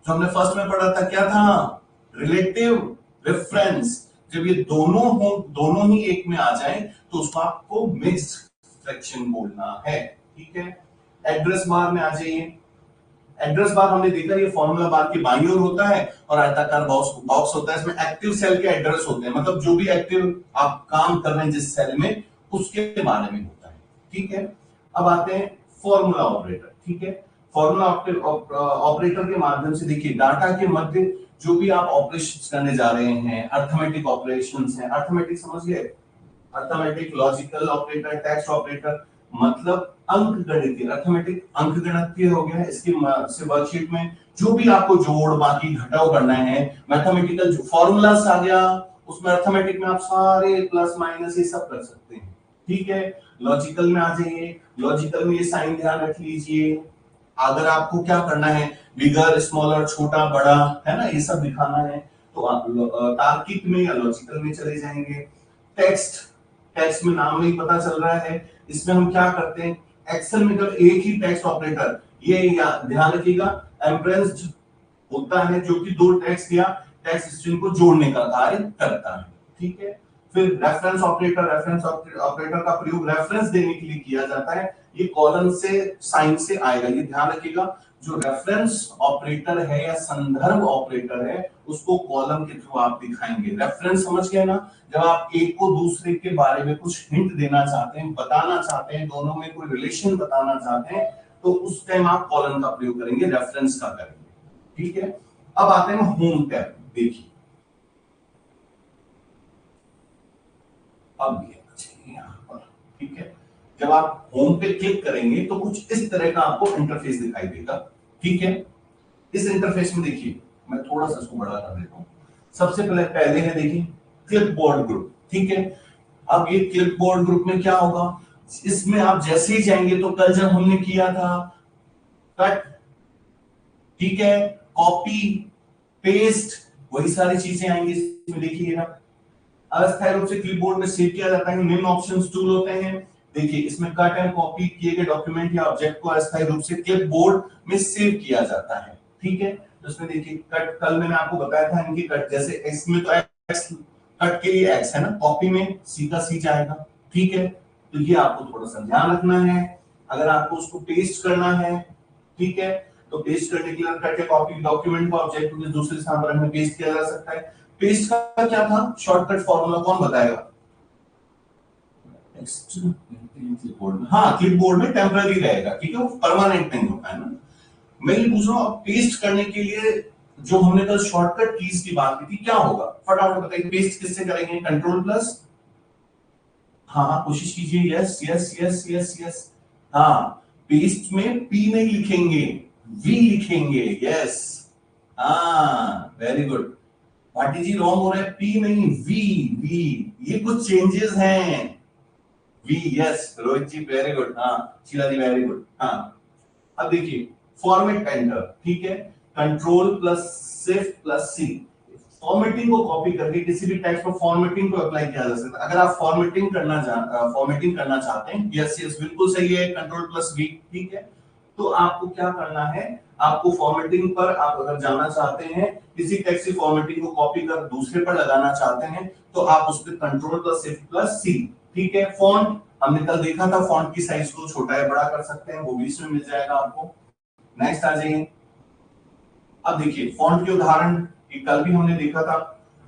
जो हमने फर्स्ट में पढ़ा था, क्या था, रिलेटिव रेफरेंस। जब ये दोनों हो, दोनों ही एक में आ जाए तो उसको आपको मिक्स्ड फ्रैक्शन बोलना है। ठीक है, एड्रेस बार में आ जाइए। एड्रेस बार हमने देखा ये फॉर्मूला बार की बाईं ओर होता है और आयताकार बॉक्स होता है, इसमें एक्टिव सेल के एड्रेस होते हैं, मतलब जो भी एक्टिव आप काम कर रहे हैं जिस सेल में उसके बारे में होता है। ठीक है। अब आते हैं फॉर्मूला ऑपरेटर, ठीक है। फॉर्मूला ऑपरेटर के माध्यम से देखिए डाटा के मध्य जो भी आप ऑपरेशंस करने जा रहे हैं, अर्थमेटिक ऑपरेशंस हैं, अर्थमेटिक समझ गए, arithmetic, logical operator, text operator, मतलब अंक गणितीय, अर्थमेटिक अंक गणितीय हो गया। इसकी से वर्कशीट में जो भी आपको जोड़ बाकी घटाव करना है, मैथमेटिकल जो फॉर्मूलास आ गया उसमें अर्थमेटिक में आप सारे प्लस माइनस ये सब कर सकते हैं, ठीक है। लॉजिकल में आ जाइए, लॉजिकल में ये साइन ध्यान रख लीजिए। अगर आपको क्या करना है, बिगर, स्मॉलर, छोटा, बड़ा, है ना, ये सब दिखाना है तो आप तार्किक में या लॉजिकल में चले जाएंगे। टेक्स्ट, टेक्स्ट में नाम नहीं पता चल रहा है, इसमें हम क्या करते हैं, एक्सेल में जब एक ही टेक्स्ट ऑपरेटर, ये ध्यान रखिएगा, एम्परेस्ड होता है जो कि दो टेक्स्ट या टेक्स्ट स्ट्रिंग को जोड़ने का कार्य करता है, ठीक है। फिर रेफरेंस ऑपरेटर, रेफरेंस ऑपरेटर का प्रयोग रेफरेंस देने के लिए किया जाता है, ये कॉलम से साइन से आएगा, ये ध्यान रखिएगा। जो रेफरेंस ऑपरेटर है या संदर्भ ऑपरेटर है उसको कॉलम के थ्रू आप दिखाएंगे। रेफरेंस समझ गए ना, जब आप एक को दूसरे के बारे में कुछ हिंट देना चाहते हैं, बताना चाहते हैं, दोनों में कोई रिलेशन बताना चाहते हैं तो उस टाइम आप कॉलम का प्रयोग करेंगे, रेफरेंस का करेंगे, ठीक है। अब आते हैं होम टैब, देखिए अब ये चाहिए यहां पर, ठीक है। जब आप होम पे क्लिक करेंगे तो कुछ इस तरह का आपको इंटरफेस दिखाई देगा, ठीक है। इस इंटरफेस में देखिए, मैं थोड़ा सा इसको बड़ा कर देता हूं। सबसे पहले है देखिए क्लिपबोर्ड ग्रुप, ठीक है। अब ये क्लिपबोर्ड ग्रुप में क्या होगा, इसमें आप जैसे ही जाएंगे तो कल जब हमने किया था कट, ठीक है, कॉपी, पेस्ट, वही सारी चीजें आएंगी इसमें, देखिएगा। अस्थायी रूप से क्लिपबोर्ड में सेव किया जाता है, निम्न ऑप्शंस टूल होते हैं, देखिए इसमें कट एंड कॉपी किए गए डॉक्यूमेंट या ऑब्जेक्ट को अस्थायी रूप से क्लिपबोर्ड में सेव किया जाता है, ठीक है। तो इसमें देखिए कट, कल मैंने आपको बताया था इनकी कट, जैसे इसमें तो एक्स, कट के लिए एक्स है ना, कॉपी में सी का सी जाएगा, ठीक है। तो ये आपको थोड़ा सा ध्यान रखना है। अगर आपको उसको पेस्ट करना है, ठीक है, तो पेस्ट करने के लिए कट या कॉपी डॉक्यूमेंट को ऑब्जेक्ट के दूसरे स्थान पर हमें पेस्ट किया जा सकता है। पेस्ट का क्या था शॉर्टकट फॉर्मूला, कौन बताएगा? हाँ, क्लिपबोर्ड में टेम्पररी रहेगा, ठीक है, वो परमानेंट नहीं होता है ना। मैं ये पूछ रहा हूँ पेस्ट करने के लिए जो हमने कल शॉर्टकट कीज की बात की थी, क्या होगा फटाफट बताइए। पेस्ट किससे करेंगे? कंट्रोल प्लस, हाँ कोशिश कीजिए, yes yes yes yes yes, हाँ पेस्ट में पी नहीं लिखेंगे, वी लिखेंगे, यस, हाँ वेरी गुड। भाटी जी रॉन्ग हो रहा है, पी नहीं वी, वी, ये कुछ चेंजेस हैं, we, yes Rohit ji very good, हाँ शीला जी वेरी गुड, हाँ। अब देखिए फॉर्मेट एंटर, ठीक है, कंट्रोल प्लस शिफ्ट प्लस सी, फॉर्मेटिंग को कॉपी करके किसी भी टेक्स्ट पर फॉर्मेटिंग को अप्लाई किया जा सकता है। अगर आप फॉर्मेटिंग करना चाहते हैं, यस यस बिल्कुल सही है, कंट्रोल प्लस वी, ठीक है। तो आपको क्या करना है, आपको फॉर्मेटिंग पर आप अगर जाना चाहते हैं, किसी टेक्स्ट की फॉर्मेटिंग को कॉपी कर दूसरे पर लगाना चाहते हैं तो आप उस पर कंट्रोल प्लस शिफ्ट प्लस सी, ठीक है। फॉन्ट हमने कल देखा था, फॉन्ट की साइज को छोटा या बड़ा कर सकते हैं, वो भी इसमें मिल जाएगा आपको। नेक्स्ट आ जाइए, अब देखिए फॉन्ट के उदाहरण कल भी हमने देखा था।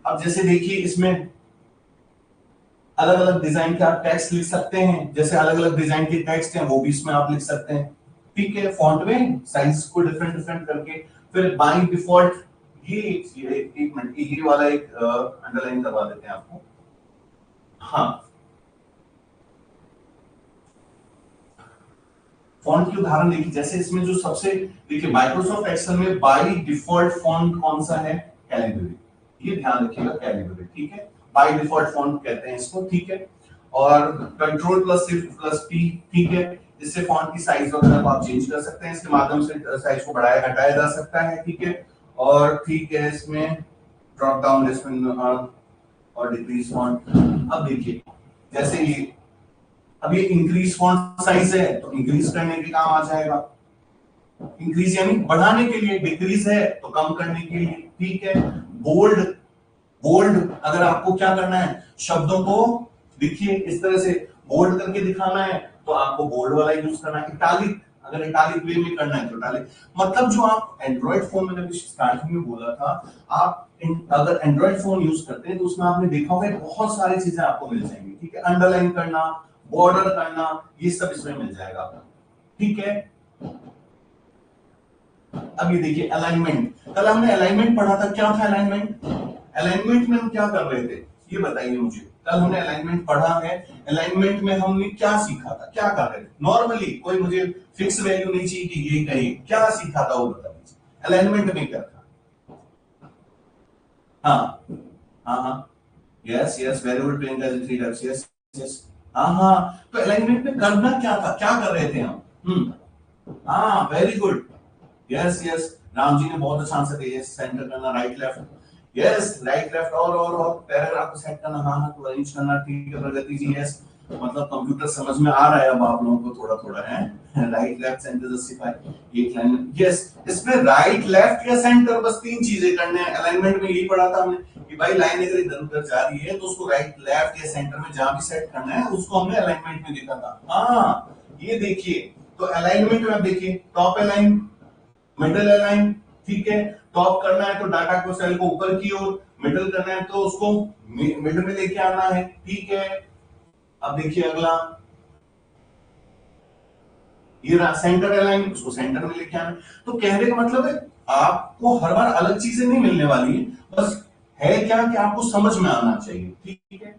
अब जैसे देखिए इसमें अलग अलग डिजाइन के आप टेक्स्ट लिख सकते हैं, जैसे अलग अलग डिजाइन के टेक्स्ट हैं वो भी इसमें आप लिख सकते हैं, ठीक है, फॉन्ट में साइज को डिफरेंट डिफरेंट करके। फिर बाय डिफॉल्ट ये एक मिनट, ये वाला एक अंडरलाइन करवा देते हैं आपको, हाँ फॉन्ट के उदाहरण देखिए, जैसे इसमें जो सबसे देखिए माइक्रोसॉफ्ट एक्सेल में बाय डिफॉल्ट फॉन्ट कौन सा है? कैलिबरी, ये ध्यान रखिएगा, कैलिबरी, ठीक है, बाय डिफॉल्ट फॉन्ट कहते हैं इसको, ठीक है। और control plus shift plus P, ठीक है, इससे फॉन्ट की साइज वगैरह आप चेंज कर सकते हैं, इसके माध्यम से साइज को बढ़ाया घटाया जा सकता है, ठीक है। और ठीक है, इसमें ड्रॉप डाउन इसमें और डिक्रीज फॉन्ट। अब देखिए जैसे ये अब ये इंक्रीज फॉन्ट साइज है तो इंक्रीज करने के काम आ जाएगा, इंक्रीज यानी बढ़ाने के लिए, डिक्रीज है तो कम करने के लिए, ठीक है। बोल्ड, बोल्ड अगर आपको क्या करना है, शब्दों को देखिए इस तरह से बोल्ड करके दिखाना है तो आपको बोल्ड वाला यूज करना है। इटालिक, अगर इटालिक वे में करना है तो इटालिक, मतलब जो आप एंड्रॉइड फोन में मैंने स्टार्टिंग में बोला था, आप अगर एंड्रॉइड फोन यूज करते हैं तो उसमें आपने देखा होगा बहुत सारी चीजें आपको मिल जाएंगी, ठीक है। अंडरलाइन करना, बॉर्डर करना, ये सब इसमें मिल जाएगा आपको, ठीक है। अब ये देखिए अलाइनमेंट, कल हमने अलाइनमेंट पढ़ा था, क्या था अलाइनमेंट? अलाइनमेंट में हम क्या कर रहे थे ये बताइए मुझे, कल हमने अलाइनमेंट पढ़ा है, अलाइनमेंट में हमने क्या सीखा था, क्या कर रहे थे? नॉर्मली कोई मुझे फिक्स वैल्यू नहीं चाहिए कि ये कहिए क्या सीखा था वो बता दीजिए, अलाइनमेंट में क्या था? हाँ हाँ हाँ, yes yes, very good, Priyanka ji, three types, yes yes, हाँ हाँ, तो अलाइनमेंट में करना क्या था, क्या कर रहे थे हम? हाँ very good, yes yes, Ram ji ने बहुत अच्छा आंसर दिया, यस, सेंटर करना, right left, yes right left, और पैराग्राफ को सेट करना, हाँ हाँ, को अरेंज करना, ठीक है प्रगति जी, यस, मतलब कंप्यूटर समझ में आ रहा है अब आप लोगों को थोड़ा थोड़ा है, राइट लेफ्ट सेंटर जस्टिफाई, एक लाइन में, यस, इसमें राइट लेफ्ट या सेंटर बस तीन चीजें करने हैं। अलाइनमेंट में यही पढ़ा था हमने कि भाई लाइन अगर इधर उधर जा रही है तो उसको राइट लेफ्ट या सेंटर में जहां भी सेट करना है उसको हमने अलाइनमेंट में देखा था। हाँ ये देखिए, तो अलाइनमेंट में आप देखिए, टॉप अलाइन, मिडिल अलाइन, ठीक है, टॉप करना है तो डाटा को सेल को ऊपर की ओर, मिडिल करना है तो उसको मिडिल में लेके आना है, ठीक है। अब देखिए अगला, ये रहा सेंटर अलाइन, उसको सेंटर में लेके आना है। तो कहने का मतलब है आपको हर बार अलग चीजें नहीं मिलने वाली है, बस है क्या कि आपको समझ में आना चाहिए, ठीक है।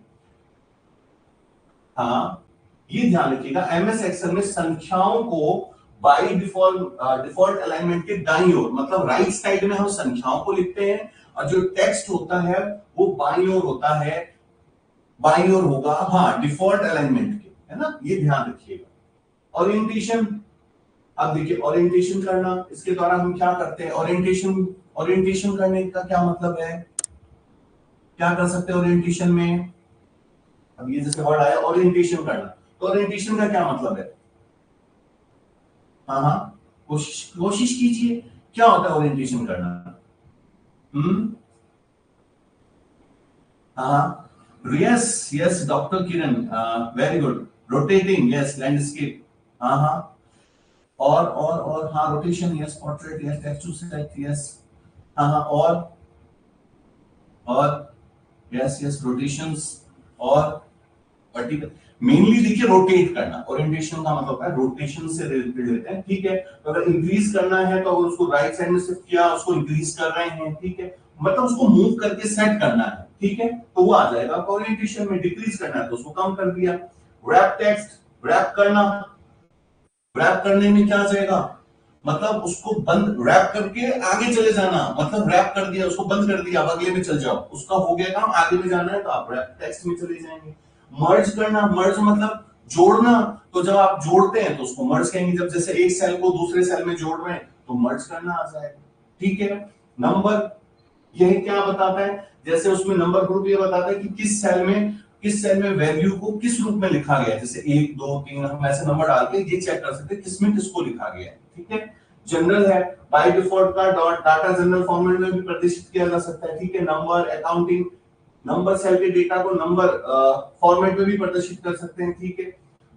हाँ ये ध्यान रखिएगा, एमएस एक्सेल में संख्याओं को बाय डिफॉल्ट अलाइनमेंट के दाईं ओर, मतलब राइट साइड में हम संख्याओं को लिखते हैं, और जो टेक्स्ट होता है वो बाईं ओर होता है, बाईं ओर होगा, हाँ डिफॉल्ट अलाइनमेंट के, है ना, ये ध्यान रखिएगा। ओरिएंटेशन, अब देखिए ओरिएंटेशन करना, इसके द्वारा हम क्या करते हैं, ओरिएंटेशन, ओरिएंटेशन करने का क्या मतलब है, क्या कर सकते हैं ओरिएंटेशन में? अब ये जैसे वर्ड आया ओरिएंटेशन करना, तो ओरिएंटेशन का क्या मतलब है? हाँ हाँ, कोशिश कोशिश कीजिए, क्या होता है ओरिएंटेशन करना? हम्म, हाँ, yes yes doctor Kiran, very good, rotating, yes, landscape, हाँ हाँ, और हाँ rotation, yes, portrait, yes, text to set, yes, हाँ हाँ, और यस यस रोटेशंस, और वर्टिकल, मेनली देखिए रोटेट करना, ओरिएंटेशन का मतलब है रोटेशन से रिलेटेड रहते हैं, ठीक है। तो अगर इंक्रीज करना है तो अगर उसको राइट साइड में शिफ्ट किया, उसको इंक्रीज कर रहे हैं, ठीक है, मतलब उसको मूव करके सेट करना है, ठीक है, तो वो आ जाएगा ओरिएंटेशन में। डिक्रीज करना है तो उसको कम कर दिया। रैप टेक्स्ट, रैप करना, रैप करने में क्या आ जाएगा, मतलब उसको बंद, रैप करके आगे चले जाना, मतलब रैप कर दिया उसको बंद कर दिया, अब अगले में चल जाओ, उसका हो गया काम, आगे में जाना है तो आप रैप टेक्स्ट में चले जाएंगे। मर्ज करना, मर्ज मतलब जोड़ना, तो जब आप जोड़ते हैं तो उसको मर्ज कहेंगे, जब जैसे एक सेल को दूसरे सेल में जोड़ रहे हैं तो मर्ज करना आ जाएगा, ठीक है। नंबर, यही क्या बताता है, जैसे उसमें नंबर ग्रुप ये बताता है कि किस सेल में वैल्यू को किस रूप में लिखा गया है, जैसे एक दो तीन, हम ऐसे नंबर डाल के ये चेक कर सकते हैं किसमें किसको लिखा गया है, ठीक है। जनरल है, बाय डिफॉल्ट का डॉट डाटा जनरल फॉर्मेट में भी प्रदर्शित किया जा सकता है, ठीक है। नंबर अकाउंटिंग, नंबर सेल के डेटा को नंबर फॉर्मेट में भी प्रदर्शित कर सकते हैं, ठीक है।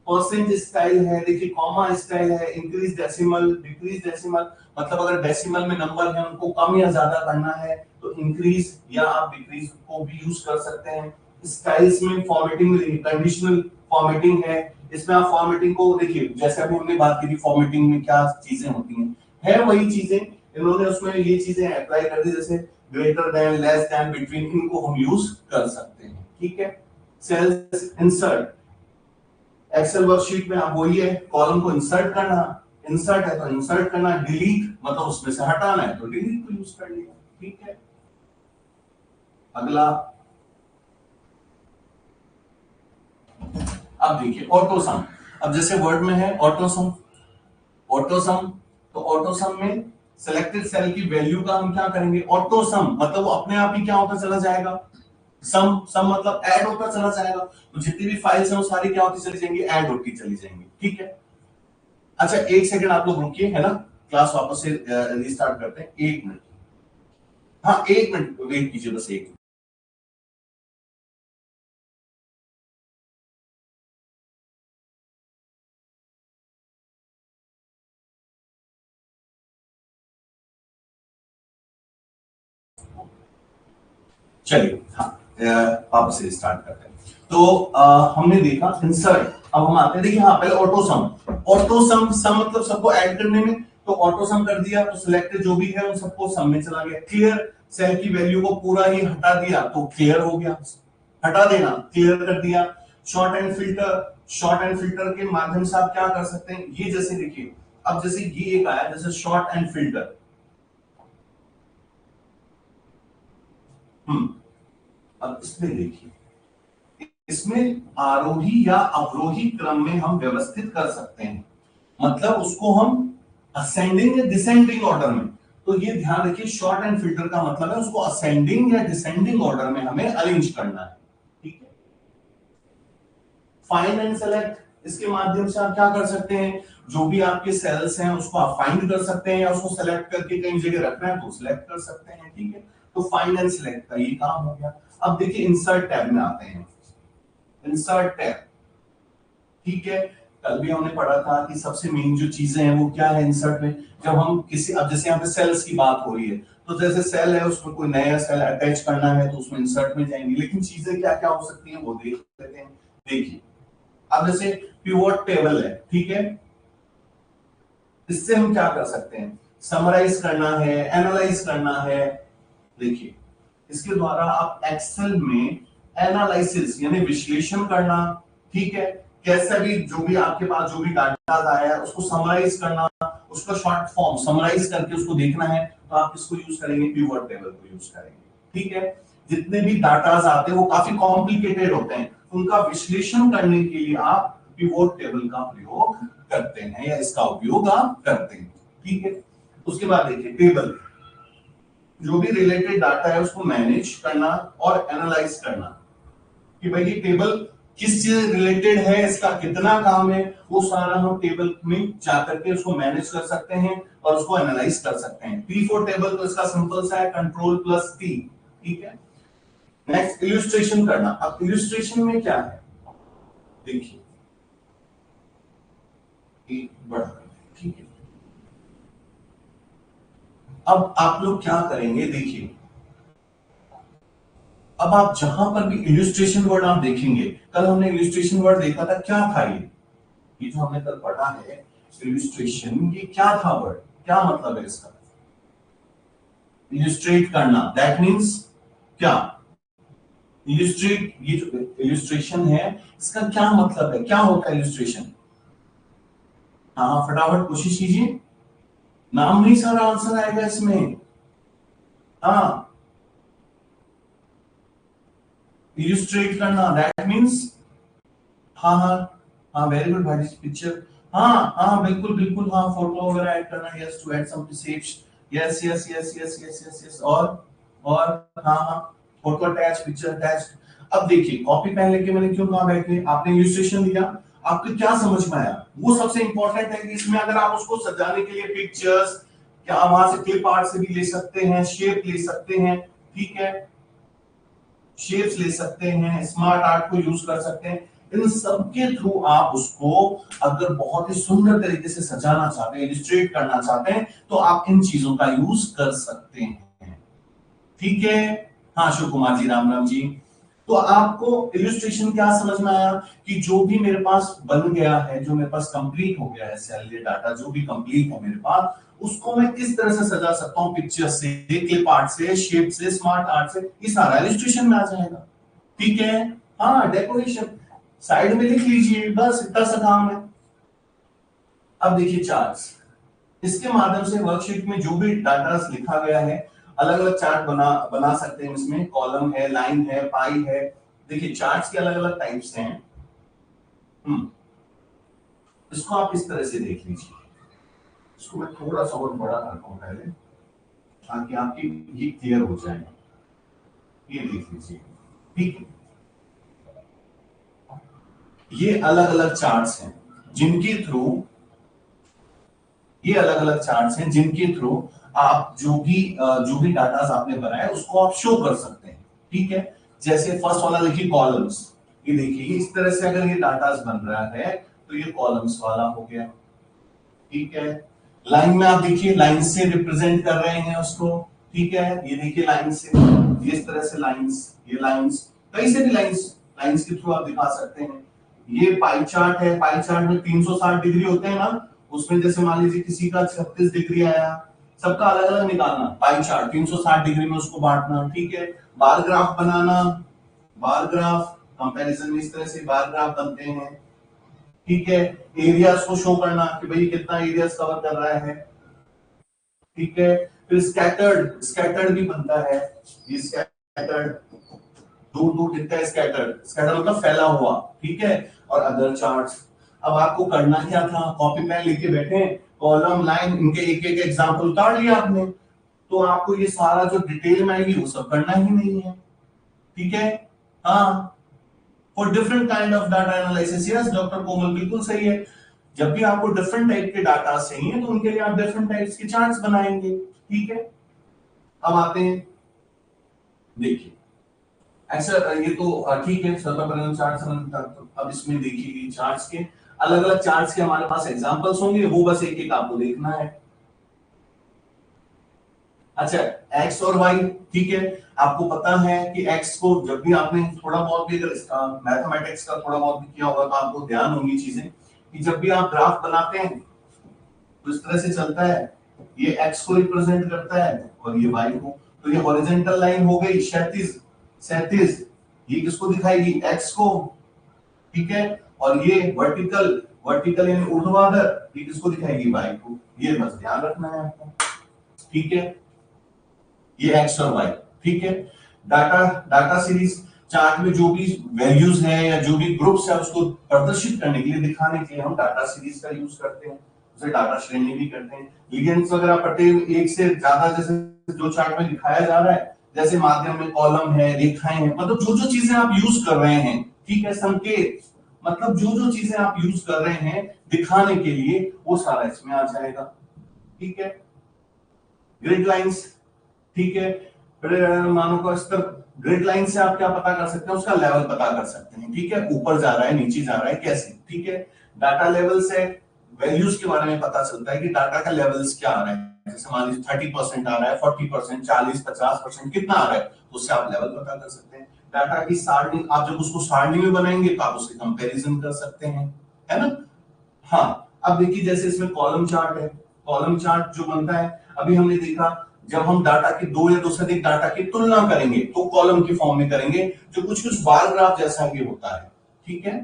परसेंट स्टाइल है, देखिए कॉमा स्टाइल है, इंक्रीज डेसिमल, डिक्रीज डेसिमल, मतलब अगर डेसिमल में नंबर है उनको कम या ज्यादा करना है तो इंक्रीज या आप डिक्रीज को भी यूज कर सकते हैं। स्टाइल्स में फॉर्मेटिंग, कंडीशनल फॉर्मेटिंग है, इसमें आप फॉर्मेटिंग को देखिए, जैसे अभी हमने बात की थी फॉर्मेटिंग में क्या चीजें होती हैं, है वही चीजें, इन्होंने उसमें ये चीजें अप्लाई कर दी, जैसे greater than, less than, between, इनको हम यूज कर सकते हैं, ठीक है। सेल्स इंसर्ट, एक्सेल वर्कशीट में आप वही है, कॉलम को इंसर्ट करना, इंसर्ट है तो इंसर्ट करना, डिलीट मतलब उसमें से हटाना है तो डिलीट को यूज कर लिया, ठीक है। अगला, अब देखिए ऑटोसम, अब जैसे वर्ड में है ऑटोसम, ऑटोसम, तो ऑटोसम में सिलेक्टेड सेल की वैल्यू का हम क्या करेंगे, ऑटोसम मतलब वो अपने आप ही क्या होता चला जाएगा, सम, सम मतलब ऐड होता चला जाएगा, तो जितनी भी फाइल्स हैं वो सारी क्या होती चली जाएंगी, ऐड होती चली जाएंगी, ठीक है। अच्छा एक सेकंड आप लोग रुकिए, है ना, क्लास वापस से रिस्टार्ट करते हैं, एक मिनट, हाँ एक मिनट वेट कीजिए, बस एक, चलिए हाँ वापस से स्टार्ट करते हैं। तो हमने देखा इंसर्ट। अब हम आते हैं, देखिए हाँ पहले ऑटोसम। ऑटोसम सम मतलब सबको ऐड करने में, तो ऑटोसम कर दिया तो सिलेक्टेड जो भी है उन सबको सम में चला गया। क्लियर, सेल की वैल्यू को पूरा ही हटा दिया तो क्लियर हो गया, हटा देना क्लियर कर दिया। Short and filter, short and filter के माध्यम से आप क्या कर सकते हैं, ये जैसे देखिए, अब जैसे ये एक आया जैसे शॉर्ट एंड फिल्टर, अब इसमें देखिए, इसमें आरोही या अवरोही क्रम में हम व्यवस्थित कर सकते हैं, मतलब उसको हम असेंडिंग या डिसेंडिंग ऑर्डर में। तो ये ध्यान रखिए, शॉर्ट एंड फिल्टर का मतलब है उसको असेंडिंग या डिसेंडिंग ऑर्डर में हमें अरेंज करना है, ठीक है। फाइंड एंड सेलेक्ट, इसके माध्यम से आप क्या कर सकते हैं, जो भी आपके सेल्स हैं उसको आप फाइंड कर सकते हैं या उसको सेलेक्ट करके कहीं जगह रखना है तो सेलेक्ट कर सकते हैं, ठीक है। तो फाइंड एंड सेलेक्ट का ये काम हो गया। अब देखिए इंसर्ट टैब में आते हैं, इंसर्ट टैब, ठीक है। कल भी हमने पढ़ा था कि सबसे मेन जो चीजें हैं वो क्या है इंसर्ट में, जब हम किसी, अब जैसे यहाँ पे सेल्स की बात हो रही है, तो जैसे सेल है उसमें कोई नया सेल अटैच करना है तो उसमें इंसर्ट में जाएंगे, लेकिन चीजें क्या क्या हो सकती हैं वो देख लेते हैं। देखिए अब जैसे पिवोट टेबल है, ठीक है, इससे हम क्या कर सकते हैं, समराइज करना है, एनालाइज करना है। देखिए इसके द्वारा आप एक्सेल में एनालिसिस यानी विश्लेषण करना, ठीक है, कैसा भी जो भी आपके पास जो भी डाटा आया है उसको समराइज करना, उसका शॉर्ट फॉर्म समराइज करके उसको देखना है, तो आप किसको यूज करेंगे, पिवट टेबल को यूज करेंगे, ठीक है। जितने भी डाटाज आते हैं वो काफी कॉम्प्लिकेटेड होते हैं, उनका विश्लेषण करने के लिए आप पिवट टेबल का प्रयोग करते हैं या इसका उपयोग आप करते हैं, ठीक है। उसके बाद देखिए टेबल, जो भी रिलेटेड डाटा है उसको मैनेज करना और एनालाइज करना, कि भाई ये टेबल किस चीज रिलेटेड है, इसका कितना काम है, वो सारा हम टेबल में जाकर के उसको मैनेज कर सकते हैं और उसको एनालाइज कर सकते हैं। पी फॉर टेबल, तो इसका सिंपल सा है कंट्रोल प्लस टी, ठीक है। नेक्स्ट इल्यूस्ट्रेशन करना। अब इल्यूस्ट्रेशन में क्या है, देखिए बड़ा, ठीक है। अब आप लोग क्या करेंगे, देखिए अब आप जहां पर भी इल्यूस्ट्रेशन वर्ड आप देखेंगे, कल हमने इल्यूस्ट्रेशन वर्ड देखा था, क्या था ये जो हमने कल पढ़ा है इल्यूस्ट्रेशन, ये क्या था वर्ड, क्या मतलब है इसका, इल्यूस्ट्रेट करना, दैट मींस क्या, इल्यूस्ट्रेट, ये जो इल्यूस्ट्रेशन है इसका क्या मतलब है, क्या होता है इल्यूस्ट्रेशन। हाँ फटाफट कोशिश कीजिए, नाम नहीं सारा आंसर आएगा इसमें। हाँ इल्यूस्ट्रेट करना, दैट मींस, हाँ हाँ हाँ वेरी गुड भाई, पिक्चर, हाँ हाँ बिल्कुल बिल्कुल, हाँ फोटो वगैरह ऐड करना, yes to add some shapes, yes yes yes yes yes yes yes, और हाँ हाँ फोटो अटैच, पिक्चर अटैच। अब देखिए कॉपी पेन लेके मैंने क्यों कहा बैठे, आपने इल्यूस्ट्रेशन दिया, आपको क्या समझ में आया, वो सबसे इंपॉर्टेंट है कि इसमें अगर आप उसको सजाने के लिए पिक्चर्स, क्या वहां से क्लिप आर्ट से भी ले सकते हैं, शेप ले सकते हैं, ठीक है, शेप्स ले सकते हैं, स्मार्ट आर्ट को यूज कर सकते हैं, इन सब के थ्रू आप उसको अगर बहुत ही सुंदर तरीके से सजाना चाहते हैं, इलिस्ट्रेट करना चाहते हैं, तो आप इन चीजों का यूज कर सकते हैं, ठीक है। हाँ शिव कुमार जी, राम राम जी। तो आपको इलिस्ट्रेशन क्या समझ में आया, कि जो भी मेरे पास बन गया है, जो मेरे पास कंप्लीट हो गया है, सेल डाटा जो भी कंप्लीट है मेरे पास, उसको मैं किस तरह से सजा सकता हूं, पिक्चर से, क्लिप आर्ट से, शेप से, स्मार्ट आर्ट से, ये सारा इलिस्ट्रेशन में आ जाएगा, ठीक है। हाँ डेकोरेशन साइड में लिख लीजिए, बस इतना सा काम है। अब देखिए चार्ट्स, इसके माध्यम से वर्कशीट में जो भी डाटा लिखा गया है, अलग अलग चार्ट बना बना सकते हैं, इसमें कॉलम है, लाइन है, पाई है। देखिए चार्ट्स के अलग अलग टाइप्स हैं। इसको आप इस तरह से देख लीजिए, इसको मैं थोड़ा सा और बड़ा करता हूं पहले, ताकि आपकी ये क्लियर हो जाए। ये देख लीजिए, ठीक है, ये अलग अलग चार्ट्स हैं जिनके थ्रू, ये अलग अलग चार्ट्स हैं जिनके थ्रू आप जो भी डाटा आपने बनाया उसको आप शो कर सकते हैं, ठीक है। जैसे फर्स्ट वाला देखिए कॉलम्स, ये देखिए इस तरह से अगर ये डाटा बन रहा है तो ये कॉलम्स वाला हो गया, ठीक है। लाइन में आप देखिए लाइन से रिप्रेजेंट कर रहे हैं उसको, ठीक है, ये देखिए लाइन से, ये इस तरह से लाइंस, ये लाइंस, कहीं से भी लाइंस, लाइंस के थ्रू आप दिखा सकते हैं। ये पाई चार्ट है, पाई चार्ट में 360 डिग्री होते हैं ना, उसमें जैसे मान लीजिए किसी का 36 डिग्री आया, सबका अलग अलग निकालना। पाई चार्ट 360 डिग्री में उसको बांटना, ठीक है। बार ग्राफ बनाना, बार ग्राफ कंपैरिजन में इस तरह से बार ग्राफ बनते हैं, ठीक है। एरियाज को शो करना कि भाई कितना एरियाज कवर कर रहा है, ठीक है। फिर स्कैटर्ड, स्कैटर्ड भी बनता है, ये स्कैटर्ड दूर दूर दिखता है, स्कैटर्ड, स्कैटर्ड मतलब फैला हुआ, ठीक है। और अदर चार्ट्स। अब आपको करना क्या था, कॉपी पेन लेके बैठे, कॉलम लाइन इनके एक एक एग्जांपल उतार लिया आपने, तो आपको ये सारा जो डिटेल में आएगी वो सब करना ही नहीं है, ठीक है। हाँ, for different kind of data analysis, yes doctor Komal बिल्कुल सही है। जब भी आपको डिफरेंट टाइप के डाटा चाहिए तो उनके लिए आप डिफरेंट टाइप्स के चार्ट्स बनाएंगे, ठीक है। अब आते हैं, देखिए ऐसा, ये तो ठीक है, सर्वप्रथम चार्ट समझता। अब इसमें देखिए चार्ट्स के अलग अलग चार्ट्स के हमारे पास एग्जांपल्स होंगे, वो बस एक एक आपको देखना है। अच्छा, एक्स और वाई, ठीक है। आपको पता है कि एक्स को जब भी आपने थोड़ा बहुत भी अगर इसका मैथमेटिक्स का थोड़ा बहुत भी किया होगा तो आपको ध्यान होंगी चीजें कि जब भी आप ग्राफ बनाते हैं तो इस तरह से चलता है, ये एक्स को रिप्रेजेंट करता है और ये वाई को। तो ये हॉरिजॉन्टल लाइन हो गई 37 37, ये किसको दिखाएगी, एक्स को, ठीक है। और ये वर्टिकल, वर्टिकल यानी ऊर्ध्वाधर, ये किसको दिखाएगी, वाई को। ये बस ध्यान रखना है आपको, ठीक है। ये एक्स और वाई, ठीक है। डाटा, डाटा सीरीज चार्ट में जो भी वैल्यूज हैं या जो भी ग्रुप्स है उसको प्रदर्शित करने के लिए, दिखाने के लिए हम डाटा सीरीज का यूज करते हैं, उसे डाटा श्रेणी भी कहते हैं। लीजेंड्स वगैरह पढ़ते एक से ज्यादा, जैसे जो चार्ट में दिखाया जा रहा है, जैसे माध्यम में कॉलम है, रेखाएं हैं, मतलब जो जो चीजें आप यूज कर रहे हैं, ठीक है। संकेत मतलब जो जो चीजें आप यूज कर रहे हैं दिखाने के लिए, वो सारा इसमें आ जाएगा, ठीक है। ग्रिड लाइंस, ठीक है। फिर मानो का स्तर, ग्रिड लाइन से आप क्या पता कर सकते हैं, उसका लेवल पता कर सकते हैं, ठीक है। ऊपर जा रहा है, नीचे जा रहा है, कैसे, ठीक है। डाटा लेवल से वैल्यूज के बारे में पता चलता है कि डाटा का लेवल्स क्या आ रहा है, जैसे मान लीजिए 30% आ रहा है, 40%, 40-50% कितना आ रहा है, तो उससे आप लेवल पता कर सकते हैं। डाटा की सारणी, आप जब उसको सारणी में बनाएंगे तो आप उससे कंपैरिजन कर सकते हैं, है ना। हाँ, अब देखिए जैसे इसमें कॉलम चार्ट है, कॉलम चार्ट जो बनता है, अभी हमने देखा जब हम डाटा की दो या दो से अधिक डाटा की तुलना करेंगे तो कॉलम की फॉर्म में करेंगे, जो कुछ कुछ बार ग्राफ जैसा भी होता है, ठीक है।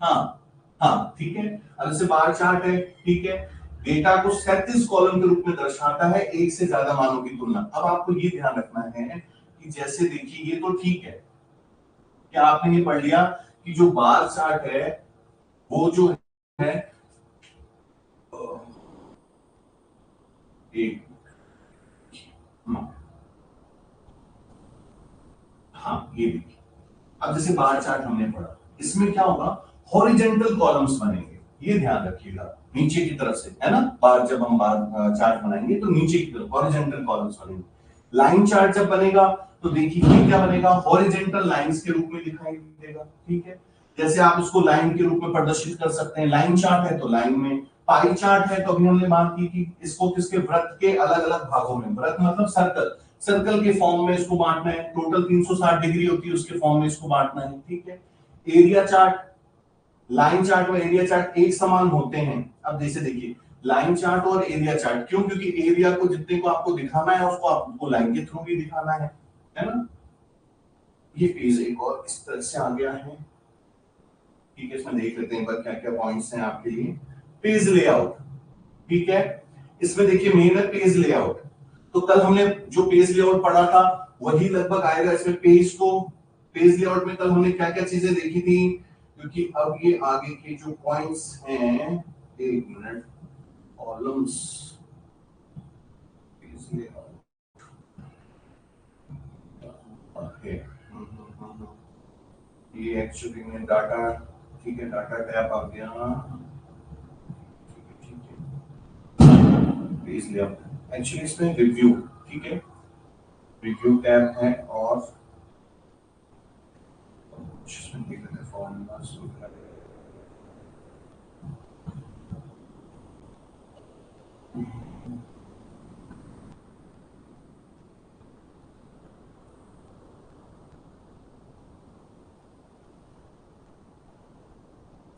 हाँ, हाँ, ठीक है। अब जैसे बार चार्ट है, ठीक है, डेटा को 37 कॉलम के रूप में दर्शाता है, एक से ज्यादा मानों की तुलना। अब आपको ये ध्यान रखना है कि जैसे देखिए ये तो ठीक है कि आपने ये पढ़ लिया कि जो बार चार्ट है वो जो है, एक, हाँ ये देखिए, अब जैसे बार चार्ट हमने पढ़ा, इसमें क्या होगा, हॉरिजेंटल कॉलम्स बनेंगे, ये ध्यान रखिएगा, नीचे की तरफ से, है ना। बार जब हम बार चार्ट बनाएंगे तो नीचे की तरफ हॉरिजेंटल कॉलम्स बनेंगे। लाइन चार्ट जब बनेगा तो देखिए ये क्या बनेगा, हॉरिजेंटल लाइंस के रूप में दिखाई देगा, ठीक है। जैसे आप उसको लाइन के रूप में प्रदर्शित कर सकते हैं, लाइन चार्ट है तो लाइन में, पाई चार्ट है तो अभी हमने बात की कि इसको किसके, वृत्त के अलग अलग भागों में, वृत्त मतलब सर्कल, सर्कल के फॉर्म में इसको बांटना है, टोटल 360 डिग्री होती है उसके फॉर्म में इसको बांटना है, ठीक है। एरिया चार्ट, लाइन चार्ट और एरिया चार्ट एक समान होते हैं। अब जैसे देखिए लाइन चार्ट और एरिया चार्ट, क्यों, क्योंकि एरिया को जितने को आपको दिखाना है उसको आपको लाइन के थ्रू भी दिखाना है ना। ये पेज एक और इस तरह से आ गया है, ठीक है। इसमें देख लेते हैं एक बार क्या क्या पॉइंट्स हैं आपके लिए। पेज लेआउट, ठीक है। इसमें देखिए मेन है पेज लेआउट, तो कल हमने जो पेज लेआउट पढ़ा था वही लगभग आएगा इसमें पेज को। पेज लेआउट में कल हमने क्या क्या चीजें देखी थी, क्योंकि अब ये आगे के जो पॉइंट्स हैं, एक minute, columns, page layout, okay, ये एक्चुअली में डाटा, ठीक है, डाटा टैब आ गया, ठीक है, पेज लेआउट एक्चुअली इसमें रिव्यू, ठीक है, रिव्यू टैब है, और इसमें देख लेते हैं फॉर्मूलास वगैरह।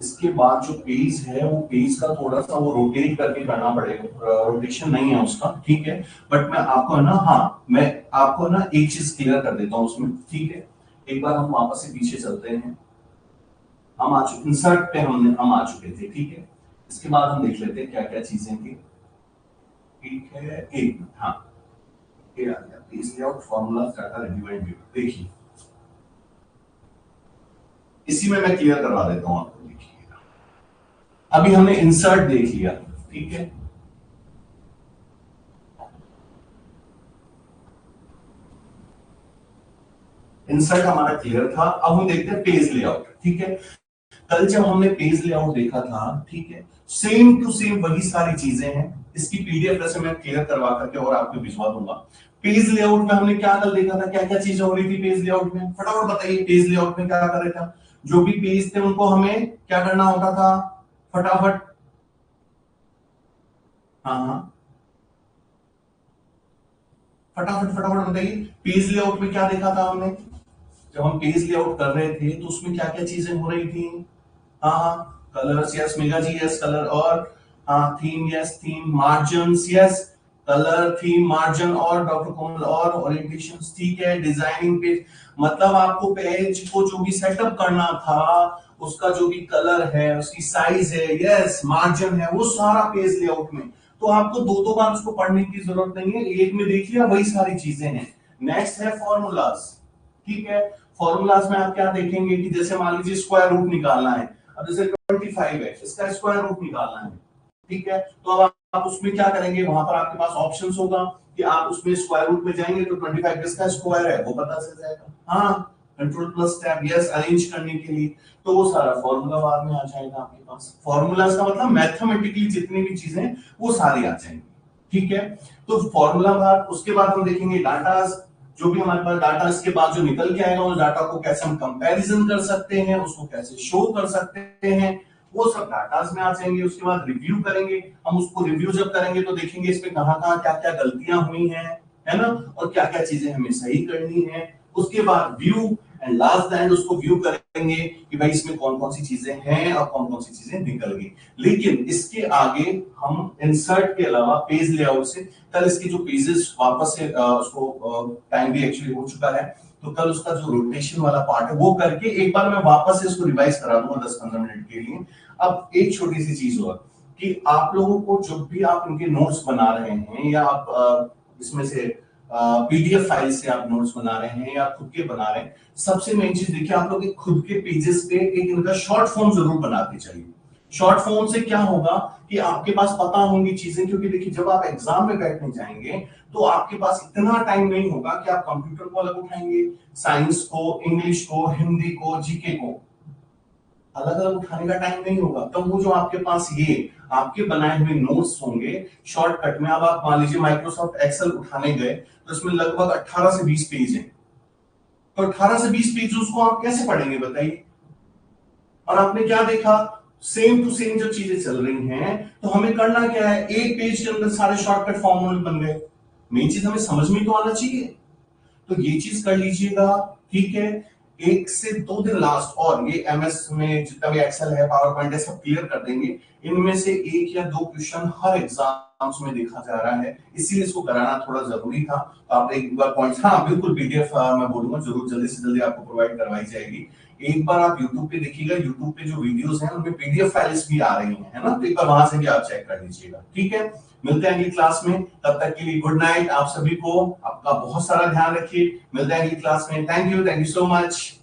इसके बाद जो पेज है वो पेज का थोड़ा सा वो रोटेट करके करना पड़ेगा, रोटेशन नहीं है उसका, ठीक है। बट मैं आपको है ना, हाँ मैं आपको ना एक चीज क्लियर कर देता हूँ उसमें, ठीक है। एक बार हम वापस से पीछे चलते हैं, हम आ चुके इंसर्ट पे, हम आ चुके थे, ठीक है। इसके बाद हम देख लेते हैं क्या क्या चीजें थी, ठीक है। एक मिनट, हाँ ये आ गया page layout formula data review and view. देखिए इसी में मैं क्लियर करवा देता हूँ आपको, देखिए अभी हमने इंसर्ट देख लिया, ठीक है। इंसर्ट हमारा क्लियर था, अब हम देखते हैं पेज लेआउट, ठीक है। कल जब हमने पेज लेआउट देखा था, ठीक है, सेम टू सेम वही सारी चीजें हैं। इसकी पीडीएफ वैसे मैं क्लियर करवा करके और आपको भिजवा दूंगा। पेज लेआउट में हमने क्या कल देखा था, क्या क्या चीजें हो रही थी पेज लेआउट में, फटाफट बताइए। पेज लेआउट में क्या कर रहे थे, जो भी पेज थे उनको हमें क्या करना होता था, फटाफट। हाँ हाँ, फटाफट फटाफट बताइए। पेज लेआउट में क्या देखा था हमने, जब हम पेज लेआउट कर रहे थे तो उसमें क्या क्या चीजें हो रही थी। हाँ हाँ, कलर्स यस, मेगा जी यस, कलर और हाँ theme yes, theme margin yes, colour theme margin और डॉक्टर कोमल और ओरिएंटेशन, ठीक है। डिजाइनिंग पेज, मतलब आपको पेज को जो भी सेटअप करना था, उसका जो भी कलर है, उसकी साइज है, यस मार्जिन है, वो सारा पेज लेआउट में। तो आपको दो दो बार उसको पढ़ने की जरूरत नहीं है, एक में देख लिया वही सारी चीजें हैं। नेक्स्ट है फॉर्मूलाज, ठीक है। फॉर्मूलाज में आप क्या देखेंगे कि जैसे मान लीजिए स्क्वायर रूट निकालना है, अब जैसे 25 है, इसका स्क्वायर रूट निकालना है, ठीक है। तो अब आप उसमें क्या करेंगे, वहां पर आपके पास ऑप्शंस होगा कि आप उसमें स्क्वायर रूट में जाएंगे तो 25 किसका स्क्वायर है वो पता चल जाएगा। हाँ, control plus tab yes, arrange करने के लिए। तो वो सारा फॉर्मूला बाद में आ जाएगा आपके पास। फॉर्मूलाज का मतलब मैथमेटिकली जितनी भी चीजें वो सारी आ जाएंगी, ठीक है। तो फॉर्मूला बार, उसके बाद हम देखेंगे डाटा, जो भी हमारे पास डाटा इसके बाद जो निकल के आएगा, उस डाटा को कैसे हम कंपैरिजन कर सकते हैं, उसको कैसे शो कर सकते हैं, वो सब डाटाज में आ जाएंगे। उसके बाद रिव्यू करेंगे, हम उसको रिव्यू जब करेंगे तो देखेंगे इसमें कहां कहां क्या क्या गलतियां हुई हैं, है ना, और क्या क्या चीजें हमें सही करनी है। उसके बाद व्यू एंड लास्ट एंड उसको व्यू करेंगे कि भाई इसमें कौन कौन सी चीजें हैं और कौन कौन सी चीजें निकल गई। लेकिन इसके आगे हम इंसर्ट के अलावा पेज लेआउट से, कल इसके जो पेजेस वापस से उसको टाइम भी एक्चुअली हो चुका है, तो कल उसका जो रोटेशन वाला पार्ट है वो करके एक बार मैं वापस से इसको रिवाइज करा दूंगा 10-15 मिनट के लिए। अब एक छोटी सी चीज और कि आप लोगों को जब भी आप इनके नोट्स बना रहे हैं या आप इसमें से पीडीएफ फाइल से आप नोट्स बना रहे हैं या खुद के बना रहे हैं, सबसे मेन चीज देखिए आप लोग खुद के पेजेस पे एक इनका शॉर्ट फॉर्म जरूर बनाते चाहिए। शॉर्ट फॉर्म से क्या होगा कि आपके पास पता होंगी चीजें, क्योंकि देखिए जब आप एग्जाम में बैठने जाएंगे तो आपके पास इतना टाइम नहीं होगा कि आप कंप्यूटर को अलग उठाएंगे, साइंस को, इंग्लिश को, हिंदी को, जीके को अलग अलग उठाने का टाइम नहीं होगा। तो वो जो आपके पास ये आपके बनाए हुए नोट्स होंगे शॉर्टकट में, अब आप मान लीजिए माइक्रोसॉफ्ट एक्सेल उठाने गए तो इसमें लगभग 18 से 20 पेज हैं, तो 18 से 20 पेज उसको आप कैसे पढ़ेंगे बताइए। और आपने क्या देखा, सेम टू सेम जो चीजें चल रही हैं, तो हमें करना क्या है, एक पेज के अंदर सारे शॉर्टकट फॉर्मूले बन गए। मेन चीज हमें समझ में तो आना चाहिए, तो ये चीज कर लीजिएगा, ठीक है। 1 से 2 दिन लास्ट, और ये एमएस में जितना भी एक्सेल है, पावर पॉइंट है, सब क्लियर कर देंगे। इनमें से 1 या 2 क्वेश्चन हर एग्जाम्स में देखा जा रहा है, इसीलिए इसको कराना थोड़ा जरूरी था। तो आप एक बार पॉइंट्स, हाँ बिल्कुल पीडीएफ मैं बोलूंगा जरूर जल्दी से जल्दी आपको प्रोवाइड करवाई जाएगी। एक बार आप यूट्यूब पे देखिएगा, यूट्यूब पे जो वीडियोस हैं उनमें पीडीएफ फाइल्स भी आ रही हैं, है ना, तो एक बार वहां से भी आप चेक कर लीजिएगा, ठीक है। मिलते हैं अगली क्लास में, तब तक के लिए गुड नाइट आप सभी को, आपका बहुत सारा ध्यान रखिए। मिलते हैं अगली क्लास में, थैंक यू सो मच।